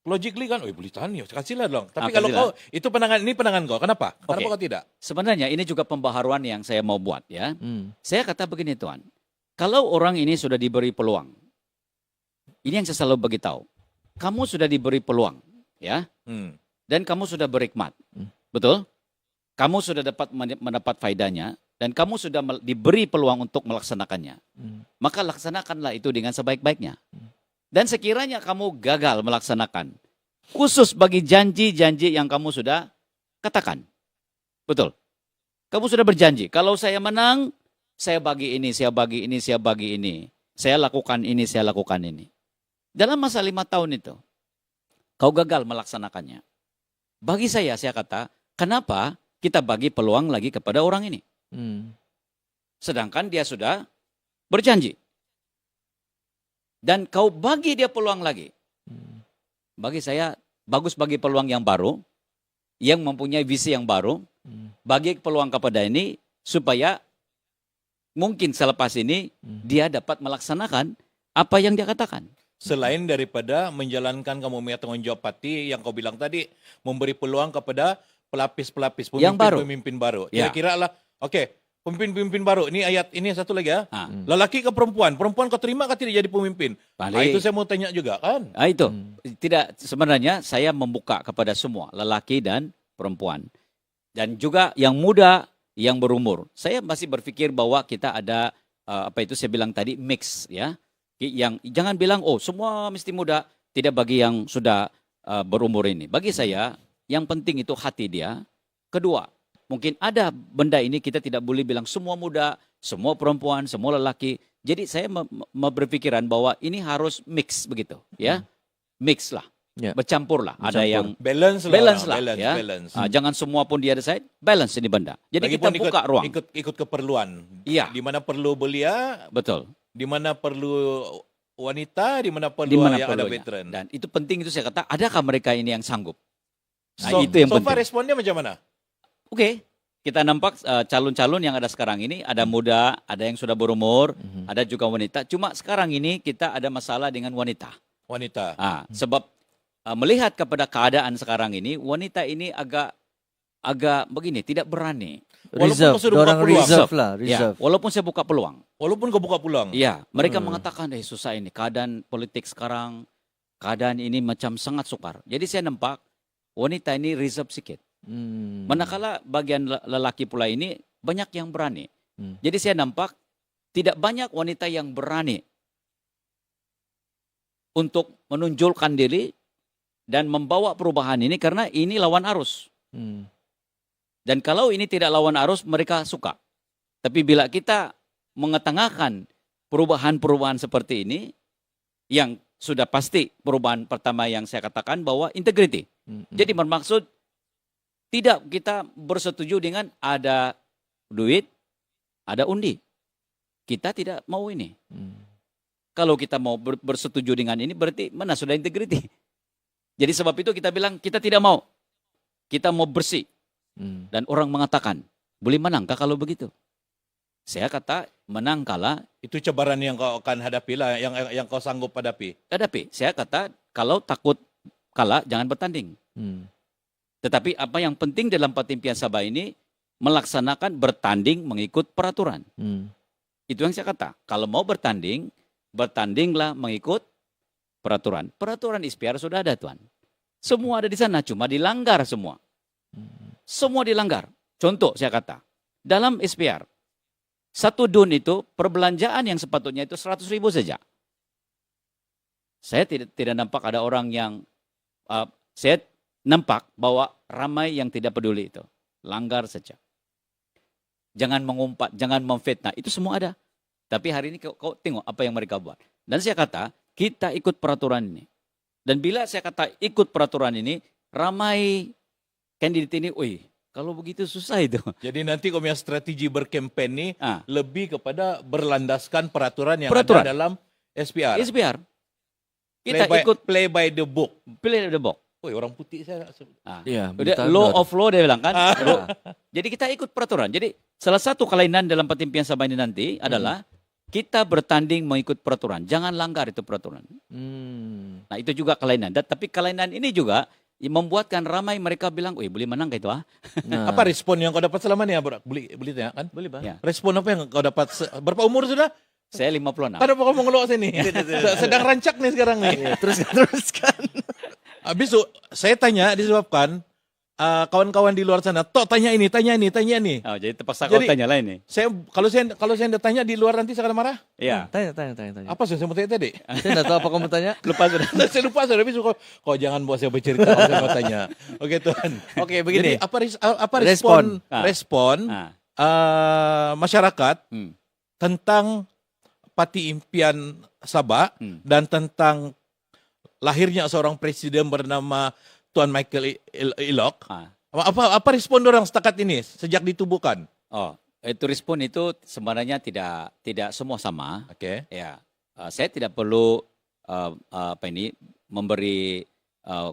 logically kan, boleh tahan ya, kasihlah dong. Tapi kalau kau, itu pandangan kau, kenapa? Kenapa kau tidak? Sebenarnya ini juga pembaharuan yang saya mau buat ya. Saya kata begini Tuan, kalau orang ini sudah diberi peluang, ini yang saya selalu beritahu, kamu sudah diberi peluang, ya, dan kamu sudah berhikmat, betul? Kamu sudah mendapat faedahnya, dan kamu sudah diberi peluang untuk melaksanakannya. Maka laksanakanlah itu dengan sebaik-baiknya. Dan sekiranya kamu gagal melaksanakan, khusus bagi janji-janji yang kamu sudah katakan. Betul. Kamu sudah berjanji, kalau saya menang, saya bagi ini, saya bagi ini, saya bagi ini. Saya lakukan ini, saya lakukan ini. Dalam masa 5 tahun itu, kau gagal melaksanakannya. Bagi saya kata, kenapa kita bagi peluang lagi kepada orang ini? Sedangkan dia sudah berjanji. Dan kau bagi dia peluang lagi. Bagi saya, bagus bagi peluang yang baru, yang mempunyai visi yang baru, bagi peluang kepada ini, supaya mungkin selepas ini, dia dapat melaksanakan apa yang dia katakan. Selain daripada menjalankan kamu punya tanggung jawab parti yang kau bilang tadi, memberi peluang kepada pelapis-pelapis, pemimpin baru. Kira-kira lah, oke, pemimpin baru. Ini ayat ini satu lagi ya. Lelaki ke perempuan kau terima kah tidak jadi pemimpin? Itu saya mau tanya juga kan. Itu tidak, sebenarnya saya membuka kepada semua, lelaki dan perempuan. Dan juga yang muda, yang berumur. Saya masih berpikir bahwa kita ada saya bilang tadi mix ya. Yang jangan bilang semua mesti muda, tidak bagi yang sudah berumur ini. Bagi saya yang penting itu hati dia. Kedua, mungkin ada benda ini kita tidak boleh bilang semua muda, semua perempuan, semua lelaki. Jadi saya berpikiran bahwa ini harus mix begitu ya. Mix lah. Bercampur lah. Ada yang balance lah. Balance. Jangan semua pun dia decide, balance ini benda. Jadi kita buka ruang. Ikut keperluan. Iya. Di mana perlu belia, betul. Di mana perlu wanita, di mana perlu yang ada veteran. Dan itu penting, itu saya kata, adakah mereka ini yang sanggup? Nah, itu yang penting. So far responnya macam mana? Oke. Kita nampak calon-calon yang ada sekarang ini, ada muda, ada yang sudah berumur, ada juga wanita. Cuma sekarang ini kita ada masalah dengan wanita. Sebab melihat kepada keadaan sekarang ini, wanita ini agak begini, tidak berani. Reserve, orang reserve lah. Ya, walaupun saya buka peluang. Walaupun kau buka peluang. Iya, mereka mengatakan susah ini, keadaan politik sekarang, keadaan ini macam sangat sukar. Jadi saya nampak wanita ini reserve sedikit. Manakala bagian lelaki pula ini banyak yang berani. Jadi saya nampak tidak banyak wanita yang berani untuk menunjukkan diri dan membawa perubahan ini karena ini lawan arus. Dan kalau ini tidak lawan arus, mereka suka. Tapi bila kita mengetengahkan perubahan-perubahan seperti ini, yang sudah pasti perubahan pertama yang saya katakan bahwa integriti. Jadi bermaksud tidak kita bersetuju dengan ada duit, ada undi. Kita tidak mau ini. Kalau kita mau bersetuju dengan ini berarti mana sudah integriti. Jadi sebab itu kita bilang kita tidak mau. Kita mau bersih. Dan orang mengatakan, boleh menang kah kalau begitu? Saya kata, menang kalah. Itu cabaran yang kau akan hadapi lah, yang kau sanggup hadapi. Saya kata, kalau takut kalah, jangan bertanding. Tetapi apa yang penting dalam Patimpian Sabah ini, melaksanakan bertanding mengikut peraturan. Itu yang saya kata. Kalau mau bertanding, bertandinglah mengikut peraturan. Peraturan istiar sudah ada, Tuan. Semua ada di sana, cuma dilanggar semua. Semua dilanggar. Contoh saya kata, dalam SPR, satu DUN itu perbelanjaan yang sepatutnya itu 100.000 saja. Saya tidak nampak ada orang yang, saya nampak bahwa ramai yang tidak peduli itu. Langgar saja. Jangan mengumpat, jangan memfitnah, itu semua ada. Tapi hari ini kau tengok apa yang mereka buat. Dan saya kata, kita ikut peraturan ini. Dan bila saya kata ikut peraturan ini, ramai kandidat ini, kalau begitu susah itu. Jadi nanti kau punya strategi berkempen ini lebih kepada berlandaskan peraturan yang ada dalam SPR. Kita play by the book. Play by the book. Orang putih saya. Law of law dia bilang kan. Jadi kita ikut peraturan. Jadi salah satu kelainan dalam Patimpian Sabah ini nanti adalah kita bertanding mengikut peraturan. Jangan langgar itu peraturan. Nah itu juga kelainan. Tapi kelainan ini juga membuatkan ramai mereka bilang, boleh menang ke itu Nah. Apa respon yang kau dapat selama ini ya, Bro? Boleh tanya kan? Boleh, Bang. Ya. Respon apa yang kau dapat? Berapa umur sudah? Saya 56. Kenapa kau mau ngelok sini? Sedang rancak nih sekarang nih. Teruskan. Habis itu saya tanya disebabkan kawan-kawan di luar sana, tanya ini. Oh, jadi terpaksa kau tanya lain nih. Kalau saya tidak tanya di luar nanti saya akan marah. Iya. Tanya. Apa sih saya mau tanya tadi? Saya tidak tahu apa kamu tanya. Lupa sudah. Saya lupa sudah. Tapi kau jangan buat saya bercerita. Saya mau tanya. Oke Tuhan. Oke begini. Jadi apa respon masyarakat tentang Pati Impian Sabah dan tentang lahirnya seorang presiden bernama Tuan Michael Elok. Apa respon orang setakat ini sejak ditubuhkan? Itu respon itu sebenarnya tidak semua sama. Oke. Ya, saya tidak perlu memberi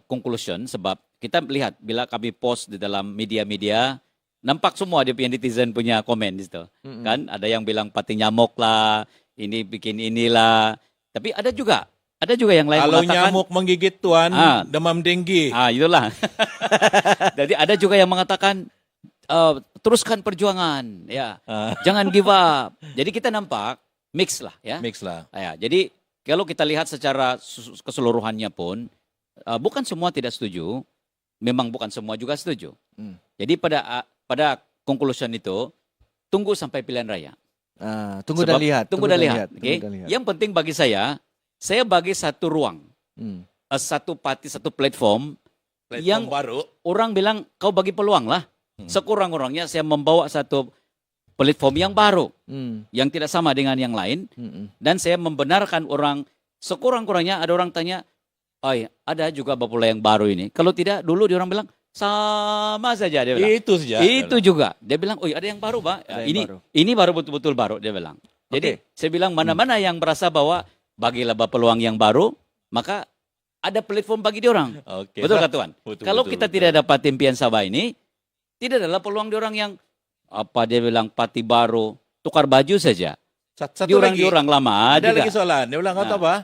conclusion sebab kita lihat bila kami post di dalam media-media nampak semua dia punya netizen punya komen di situ. Kan ada yang bilang pati nyamuk lah, ini bikin inilah. Tapi ada juga yang lain Kalau mengatakan nyamuk menggigit tuan, demam denggi. Itulah. Jadi ada juga yang mengatakan teruskan perjuangan, ya. Jangan give up. Jadi kita nampak mix lah, ya. Mix lah. Ya, jadi kalau kita lihat secara keseluruhannya pun, bukan semua tidak setuju, memang bukan semua juga setuju. Jadi pada conclusion itu, tunggu sampai pilihan raya. Tunggu dan lihat. Tunggu dan lihat. Okay? Yang penting bagi saya bagi satu ruang, satu parti, satu platform yang baru. Orang bilang kau bagi peluang lah. Sekurang-kurangnya saya membawa satu platform yang baru, yang tidak sama dengan yang lain, dan saya membenarkan orang. Sekurang-kurangnya ada orang tanya, ada juga Bapula yang baru ini. Kalau tidak, dulu dia orang bilang sama saja, dia bilang. Itu saja. Itu juga. Dia bilang, ada yang baru, Pak. Ini baru betul-betul baru, dia bilang. Jadi saya bilang mana-mana yang merasa bahwa bagilah peluang yang baru, maka ada platform bagi dia orang. Betul kah Tuan? Kalau kita tidak dapat impian Sabah ini, tidak adalah peluang dia orang yang dia bilang parti baru, tukar baju saja. Satu lagi, orang lama ada juga. lagi soalan. Dia bilang kata apa?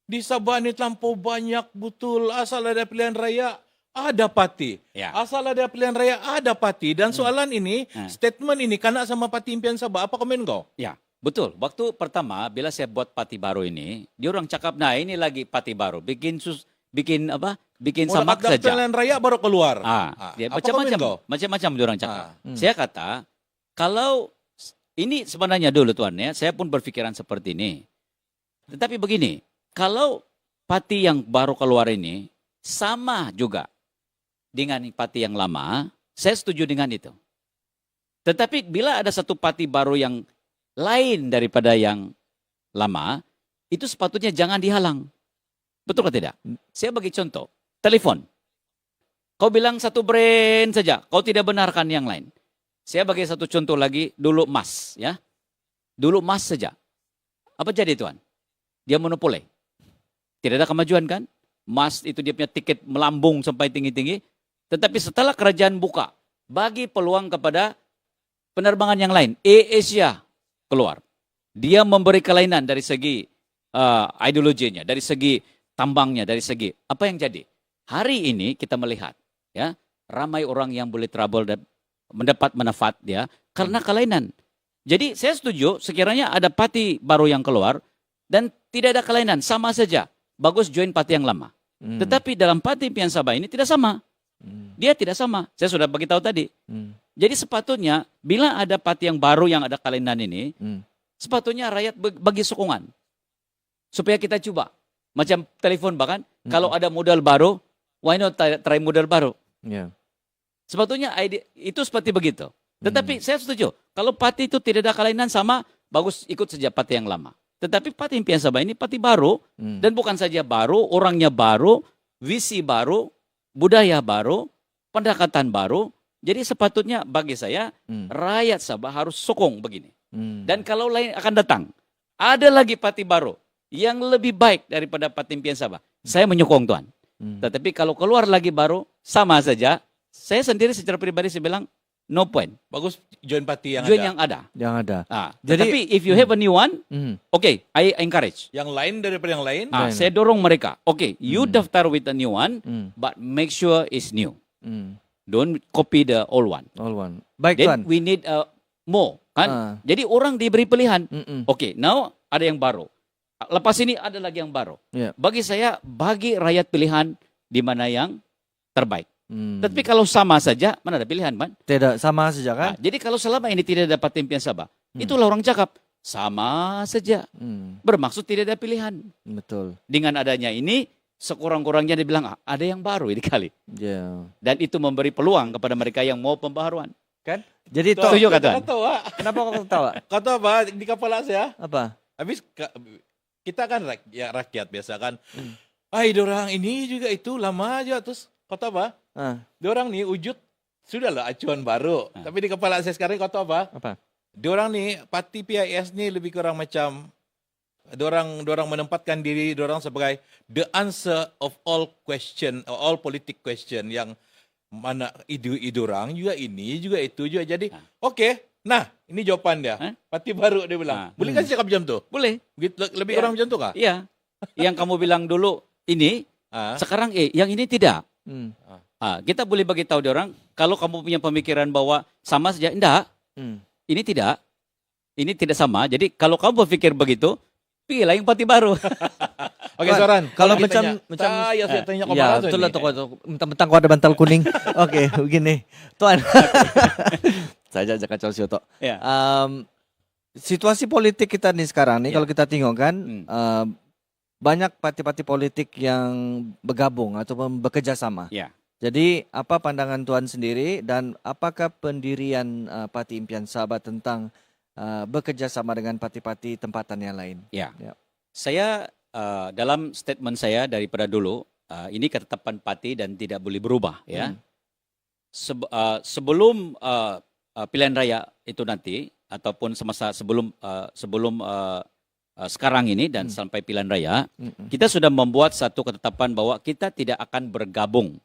Di Sabah ini terlampau banyak betul, asal ada pilihan raya ada parti. Ya. Asal ada pilihan raya ada parti. Dan soalan ini, statement ini kena sama parti impian Sabah. Apa komen kau? Ya, betul. Waktu pertama bila saya buat parti baru ini, dia orang cakap, nah ini lagi parti baru, bikin samak saja. Pilihan raya baru keluar. Dia macam-macam dia orang cakap. Saya kata, kalau ini sebenarnya dulu Tuan ya, saya pun berpikiran seperti ini. Tetapi begini, kalau parti yang baru keluar ini sama juga dengan parti yang lama, saya setuju dengan itu. Tetapi bila ada satu parti baru yang lain daripada yang lama, itu sepatutnya jangan dihalang. Betul atau tidak? Saya bagi contoh, telepon. Kau bilang satu brand saja, kau tidak benarkan yang lain. Saya bagi satu contoh lagi, dulu emas, ya. Dulu emas saja. Apa jadi Tuan? Dia monopoli. Tidak ada kemajuan kan? Emas itu dia punya tiket melambung sampai tinggi-tinggi. Tetapi setelah kerajaan buka, bagi peluang kepada penerbangan yang lain. AirAsia keluar. Dia memberi kelainan dari segi ideologinya, dari segi tambangnya, dari segi apa yang jadi. Hari ini kita melihat, ya, ramai orang yang boleh trouble dan mendapat manfaat dia karena kelainan. Jadi saya setuju sekiranya ada parti baru yang keluar dan tidak ada kelainan, sama saja. Bagus join parti yang lama. Tetapi dalam parti impian Sabah ini tidak sama. Dia tidak sama. Saya sudah beritahu tadi. Jadi sepatutnya bila ada parti yang baru yang ada kelainan ini, sepatutnya rakyat bagi sokongan. Supaya kita coba. Macam telepon bahkan, kalau ada modal baru, why not try modal baru? Yeah. Sebetulnya itu seperti begitu. Tetapi saya setuju, kalau parti itu tidak ada kelainan sama, bagus ikut saja parti yang lama. Tetapi parti impian Sabah ini parti baru, dan bukan saja baru, orangnya baru, visi baru, budaya baru, pendekatan baru. Jadi sepatutnya bagi saya, rakyat Sabah harus sokong begini. Dan kalau lain akan datang, ada lagi parti baru yang lebih baik daripada parti impian Sabah. Saya menyokong Tuan. Tetapi kalau keluar lagi baru, sama saja. Saya sendiri secara pribadi saya bilang, no point. Bagus join parti yang ada. Yang ada. Jadi, tetapi if you have a new one, okay, I encourage. Yang lain daripada yang lain? Saya dorong mereka. Okay, you daftar with a new one, but make sure it's new. Don't copy the old one. Baik Then Tuan. we need more. Kan? Jadi orang diberi pilihan. Okay, now ada yang baru. Lepas ini ada lagi yang baru. Yeah. Bagi saya, bagi rakyat pilihan di mana yang terbaik. Tapi kalau sama saja, mana ada pilihan, Man? Tidak sama saja kan? Jadi kalau selama ini tidak dapat impian Sabah, itulah orang cakap, sama saja. Bermaksud tidak ada pilihan. Betul. Dengan adanya ini, sekurang-kurangnya dibilang, ada yang baru ini kali. Yeah. Dan itu memberi peluang kepada mereka yang mau pembaharuan. Kan? Jadi Setuju kata? Kenapa kau ketawa? Kata apa di kepala saya? Apa? Habis kita kan rakyat biasa kan. Dorang ini juga itu lama aja terus kata apa? Dorang nih wujud Sudahlah acuan baru. Tapi di kepala saya sekarang kau tahu apa? Apa? Diorang ni, parti PIS ni lebih kurang macam Diorang menempatkan diri diorang sebagai the answer of all question, all politic question yang mana ide orang juga ini juga itu juga. Jadi okey, nah ini jawapan dia. Parti baru dia bilang. Boleh kan cakap macam tu? Boleh. Lebih orang macam tu kah? Iya. Yang kamu bilang dulu ini, sekarang yang ini tidak. Kita boleh bagi tahu dia orang, kalau kamu punya pemikiran bahwa sama saja, enggak. Ini tidak. Ini tidak sama. Jadi kalau kamu berpikir begitu, pilih yang parti baru. Oke, Soran. Kalau kita macam saya tanya kau ya, betul lah mentang-mentang kau ada bantal kuning. Oke, begini. Tuan. Saya ajak kacau si Oto. Ya. Situasi politik kita nih sekarang nih, kalau kita tengok kan, banyak parti-parti politik yang bergabung ataupun bekerja sama. Ya. Jadi apa pandangan Tuan sendiri dan apakah pendirian Parti Impian Sabah tentang bekerja sama dengan parti-parti tempatan yang lain? Ya. Saya dalam statement saya daripada dulu, ini ketetapan parti dan tidak boleh berubah. Ya. Sebelum pilihan raya itu nanti ataupun semasa sebelum sekarang ini dan sampai pilihan raya, kita sudah membuat satu ketetapan bahwa kita tidak akan bergabung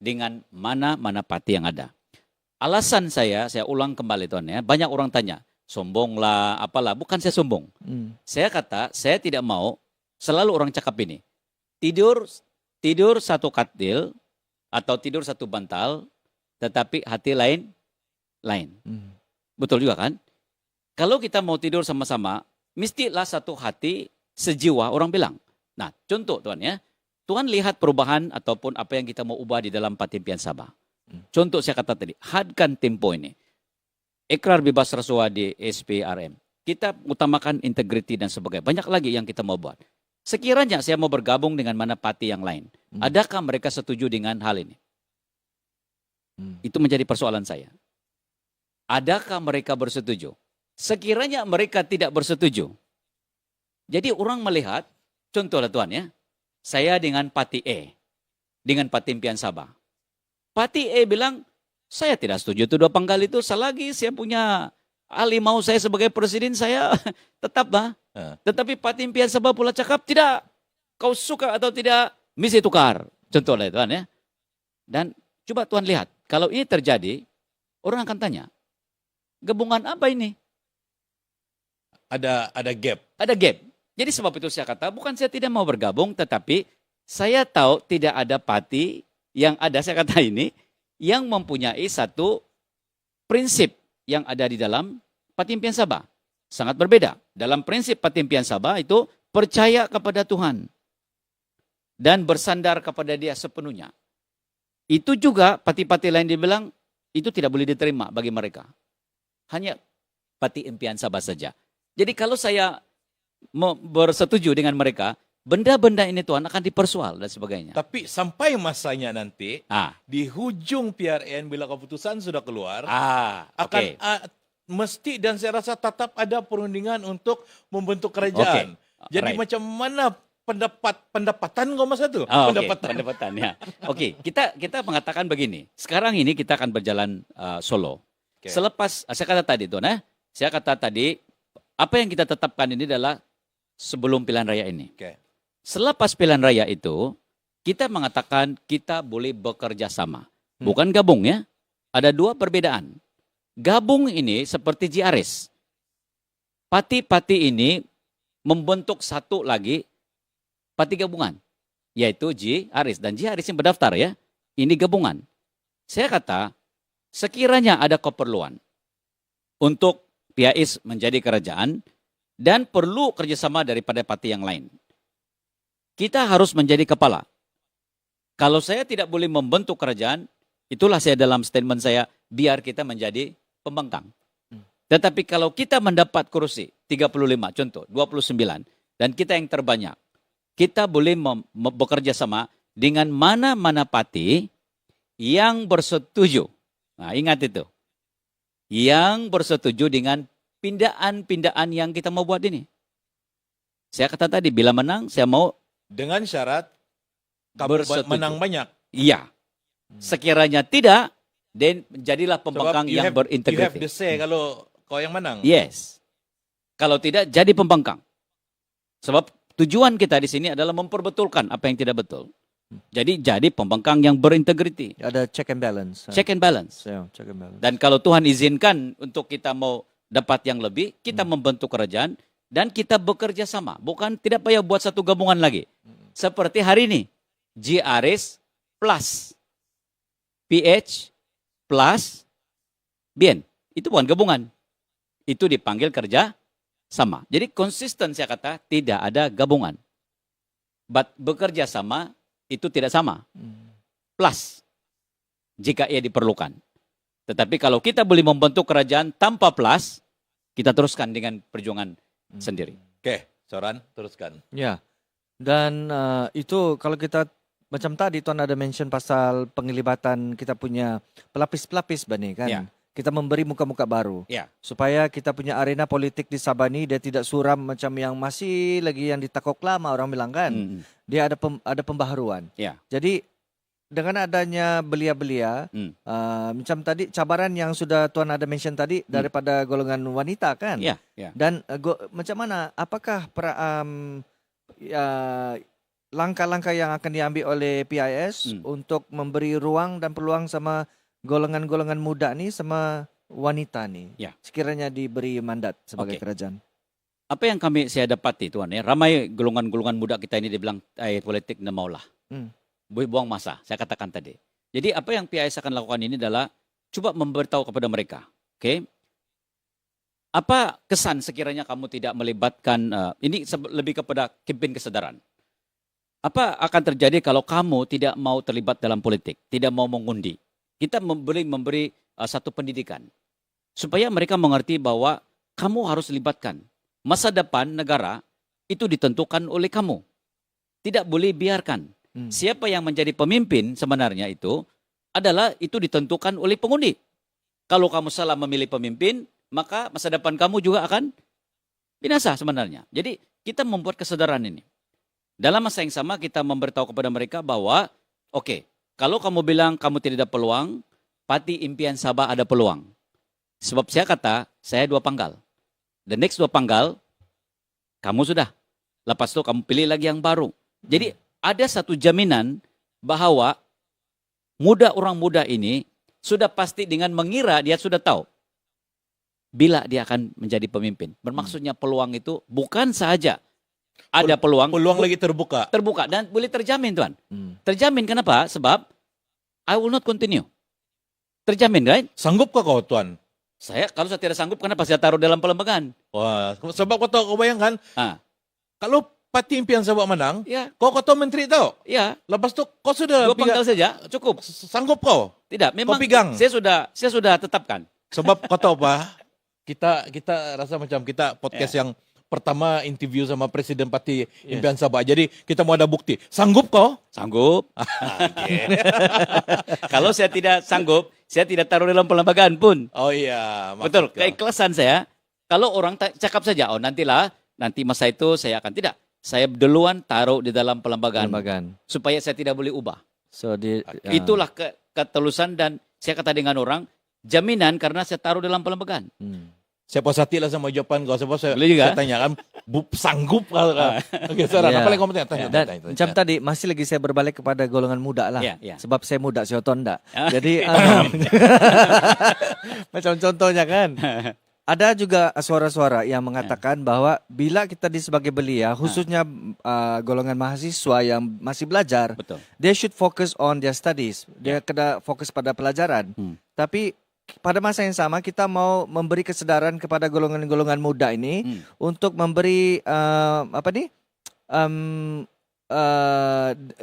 dengan mana-mana parti yang ada. Alasan saya ulang kembali Tuan ya, banyak orang tanya, sombong lah, apalah, bukan saya sombong. Saya kata, saya tidak mau, selalu orang cakap ini, tidur satu katil atau tidur satu bantal, tetapi hati lain. Betul juga kan? Kalau kita mau tidur sama-sama, mestilah satu hati sejiwa, orang bilang. Nah, contoh Tuan ya, Tuan lihat perubahan ataupun apa yang kita mau ubah di dalam Parti Impian Sabah. Contoh saya kata tadi, hadkan tempo ini. Ikrar bebas rasuah di SPRM. Kita utamakan integriti dan sebagainya. Banyak lagi yang kita mau buat. Sekiranya saya mau bergabung dengan mana parti yang lain, adakah mereka setuju dengan hal ini? Itu menjadi persoalan saya. Adakah mereka bersetuju? Sekiranya mereka tidak bersetuju. Jadi orang melihat, contohlah Tuan ya, saya dengan Parti E, dengan Parti Impian Sabah. Parti E bilang, saya tidak setuju itu 2 panggal itu, selagi saya punya ahli mau saya sebagai presiden, saya tetap bah. Tetapi Parti Impian Sabah pula cakap, tidak, kau suka atau tidak, mesti tukar. Contohlah Tuan ya. Dan coba Tuan lihat, kalau ini terjadi, orang akan tanya, gabungan apa ini? Ada gap. Ada gap. Jadi sebab itu saya kata, bukan saya tidak mau bergabung, tetapi saya tahu tidak ada parti yang ada, saya kata ini, yang mempunyai satu prinsip yang ada di dalam Parti Impian Sabah. Sangat berbeda. Dalam prinsip Parti Impian Sabah itu percaya kepada Tuhan dan bersandar kepada Dia sepenuhnya. Itu juga parti-parti lain dibilang, itu tidak boleh diterima bagi mereka. Hanya Parti Impian Sabah saja. Jadi kalau saya bersetuju dengan mereka, benda-benda ini Tuhan akan dipersoal dan sebagainya. Tapi sampai masanya nanti, di hujung PRN bila keputusan sudah keluar, akan mesti dan saya rasa tetap ada perundingan untuk membentuk kerajaan. Jadi macam mana pendapatan kau masa itu? Pendapatan ya. Kita mengatakan begini. Sekarang ini kita akan berjalan solo. Selepas saya kata tadi Tuhan, saya kata tadi apa yang kita tetapkan ini adalah sebelum pilihan raya ini. Selepas pilihan raya itu, kita mengatakan kita boleh bekerja sama. Bukan gabung ya. Ada 2 perbedaan. Gabung ini seperti JRS. Parti-parti ini membentuk satu lagi parti gabungan. Yaitu JRS. Dan JRS yang berdaftar ya. Ini gabungan. Saya kata, sekiranya ada keperluan untuk PIS menjadi kerajaan, dan perlu kerjasama daripada parti yang lain. Kita harus menjadi kepala. Kalau saya tidak boleh membentuk kerajaan, itulah saya dalam statement saya, biar kita menjadi pembangkang. Tetapi kalau kita mendapat kursi 35, contoh 29, dan kita yang terbanyak, kita boleh bekerja sama dengan mana-mana parti yang bersetuju. Nah, ingat itu. Yang bersetuju dengan pindaan-pindaan yang kita mau buat ini. Saya kata tadi, bila menang, saya mau dengan syarat menang banyak. Iya. Sekiranya tidak, then jadilah pembangkang yang you have berintegriti. the say kalau kau yang menang. Yes. Kalau tidak, jadi pembangkang. Sebab tujuan kita di sini adalah memperbetulkan apa yang tidak betul. Jadi pembangkang yang berintegriti. Ada check and balance. Check and balance. Check and balance. Dan kalau Tuhan izinkan untuk kita mau dapat yang lebih, kita membentuk kerajaan dan kita bekerja sama. Bukan tidak payah buat satu gabungan lagi. Seperti hari ini, GRS plus PH plus BIEN. Itu bukan gabungan. Itu dipanggil kerja sama. Jadi konsisten saya kata tidak ada gabungan. But bekerja sama itu tidak sama. Plus jika ia diperlukan. Tetapi kalau kita boleh membentuk kerajaan tanpa plus, kita teruskan dengan perjuangan sendiri. Oke, Soran, teruskan. Ya. Dan itu kalau kita macam tadi Tuan ada mention pasal penglibatan kita punya pelapis-pelapis Bani kan. Ya. Kita memberi muka-muka baru. Ya. Supaya kita punya arena politik di Sabah ni dia tidak suram macam yang masih lagi yang ditakok lama orang bilang kan. Dia ada pembaharuan. Ya. Jadi dengan adanya belia-belia macam tadi cabaran yang sudah Tuan ada mention tadi daripada golongan wanita kan. Ya. Ya. Dan macam mana apakah langkah-langkah yang akan diambil oleh PIS untuk memberi ruang dan peluang sama golongan-golongan muda ni sama wanita ni. Ya. Sekiranya diberi mandat sebagai kerajaan. Apa yang saya dapati Tuan ya, ramai golongan-golongan muda kita ini dibilang politik na maulah. Buang masa, saya katakan tadi. Jadi apa yang PIS akan lakukan ini adalah coba memberitahu kepada mereka. Oke. Apa kesan sekiranya kamu tidak melibatkan, ini lebih kepada kempen kesadaran. Apa akan terjadi kalau kamu tidak mau terlibat dalam politik, tidak mau mengundi? Kita memberi satu pendidikan. Supaya mereka mengerti bahwa kamu harus libatkan. Masa depan negara itu ditentukan oleh kamu. Tidak boleh biarkan. Siapa yang menjadi pemimpin sebenarnya itu ditentukan oleh pengundi. Kalau kamu salah memilih pemimpin, maka masa depan kamu juga akan binasa sebenarnya. Jadi kita membuat kesadaran ini. Dalam masa yang sama kita memberitahu kepada mereka bahwa kalau kamu bilang kamu tidak ada peluang, Parti Impian Sabah ada peluang. Sebab saya kata, saya 2 panggal. The next 2 panggal, kamu sudah. Lepas itu kamu pilih lagi yang baru. Jadi ada satu jaminan bahwa orang muda ini sudah pasti dengan mengira dia sudah tahu. Bila dia akan menjadi pemimpin. Bermaksudnya peluang itu bukan saja ada peluang. Peluang lagi terbuka. Terbuka dan boleh terjamin Tuan. Terjamin kenapa? Sebab I will not continue. Terjamin right? Sanggupkah kau Tuan? Kalau saya tidak sanggup kenapa saya taruh dalam pelembagaan? Wah, sebab kau bayangkan. Kalau Parti Impian Sabah menang, kau ketua menteri tau? Ya. Lepas tu kau sudah 2 panggal saja cukup. Sanggup kau? Tidak, memang kau pegang. Saya sudah tetapkan. Sebab kau tahu apa? Kita rasa macam kita podcast yang pertama interview sama Presiden Parti Impian Sabah. Jadi kita mau ada bukti. Sanggup kau? Sanggup. Kalau saya tidak sanggup, saya tidak taruh dalam pelembagaan pun. Oh iya. Betul. Keikhlasan saya. Kalau orang cakap saja, nanti masa itu saya akan tidak. Saya duluan taruh di dalam pelembagaan. Supaya saya tidak boleh ubah. Itulah ketulusan dan saya kata dengan orang, jaminan karena saya taruh dalam pelembagaan. Saya puas hati lah sama jawaban kau. Sebab saya tanya kan, sanggup kau kan. Oke, Soran, apa yang kamu tanya? Dan macam tadi, masih lagi saya berbalik kepada golongan muda lah. Sebab saya muda, saya tonda. Jadi, macam contohnya kan. Ada juga suara-suara yang mengatakan bahwa bila kita sebagai belia, khususnya golongan mahasiswa yang masih belajar, they should focus on their studies. Dia kena fokus pada pelajaran. Tapi pada masa yang sama kita mau memberi kesedaran kepada golongan-golongan muda ini untuk memberi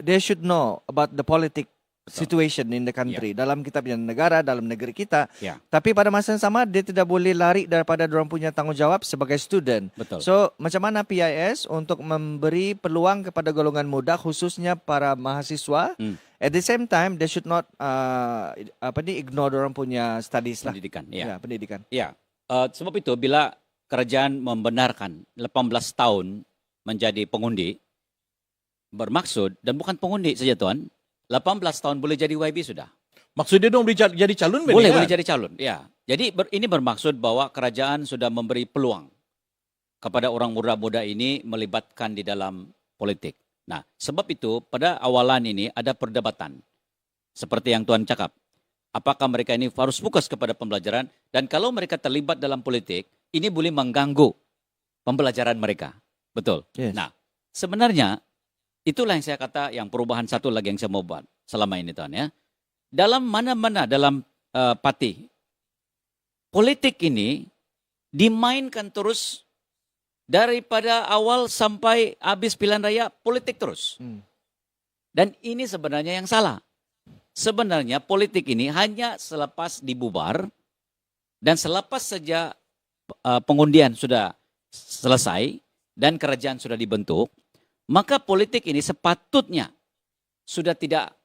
they should know about the politic situation in the country, dalam kita punya negara, dalam negeri kita. Tapi pada masa yang sama dia tidak boleh lari daripada dorang punya tanggungjawab sebagai student. So macam mana PIS untuk memberi peluang kepada golongan muda khususnya para mahasiswa. At the same time, they should not ignore orang punya studies lah. Pendidikan. Pendidikan. Sebab itu bila kerajaan membenarkan 18 tahun menjadi pengundi, bermaksud dan bukan pengundi saja Tuan, 18 tahun boleh jadi YB sudah. Maksudnya dong jadi calon Boleh kan? jadi calon. Ya. Jadi ini bermaksud bahwa kerajaan sudah memberi peluang kepada orang muda-muda ini melibatkan di dalam politik. Nah, sebab itu pada awalan ini ada perdebatan. Seperti yang Tuan cakap. Apakah mereka ini harus fokus kepada pembelajaran, dan kalau mereka terlibat dalam politik, ini boleh mengganggu pembelajaran mereka. Betul. Yes. Nah, sebenarnya itulah yang saya kata yang perubahan satu lagi yang saya mau buat selama ini, Tuan ya. Dalam mana-mana dalam parti politik ini dimainkan terus daripada awal sampai habis pilihan raya, politik terus. Dan ini sebenarnya yang salah. Sebenarnya politik ini hanya selepas dibubar dan selepas saja pengundian sudah selesai dan kerajaan sudah dibentuk, maka politik ini sepatutnya sudah tidak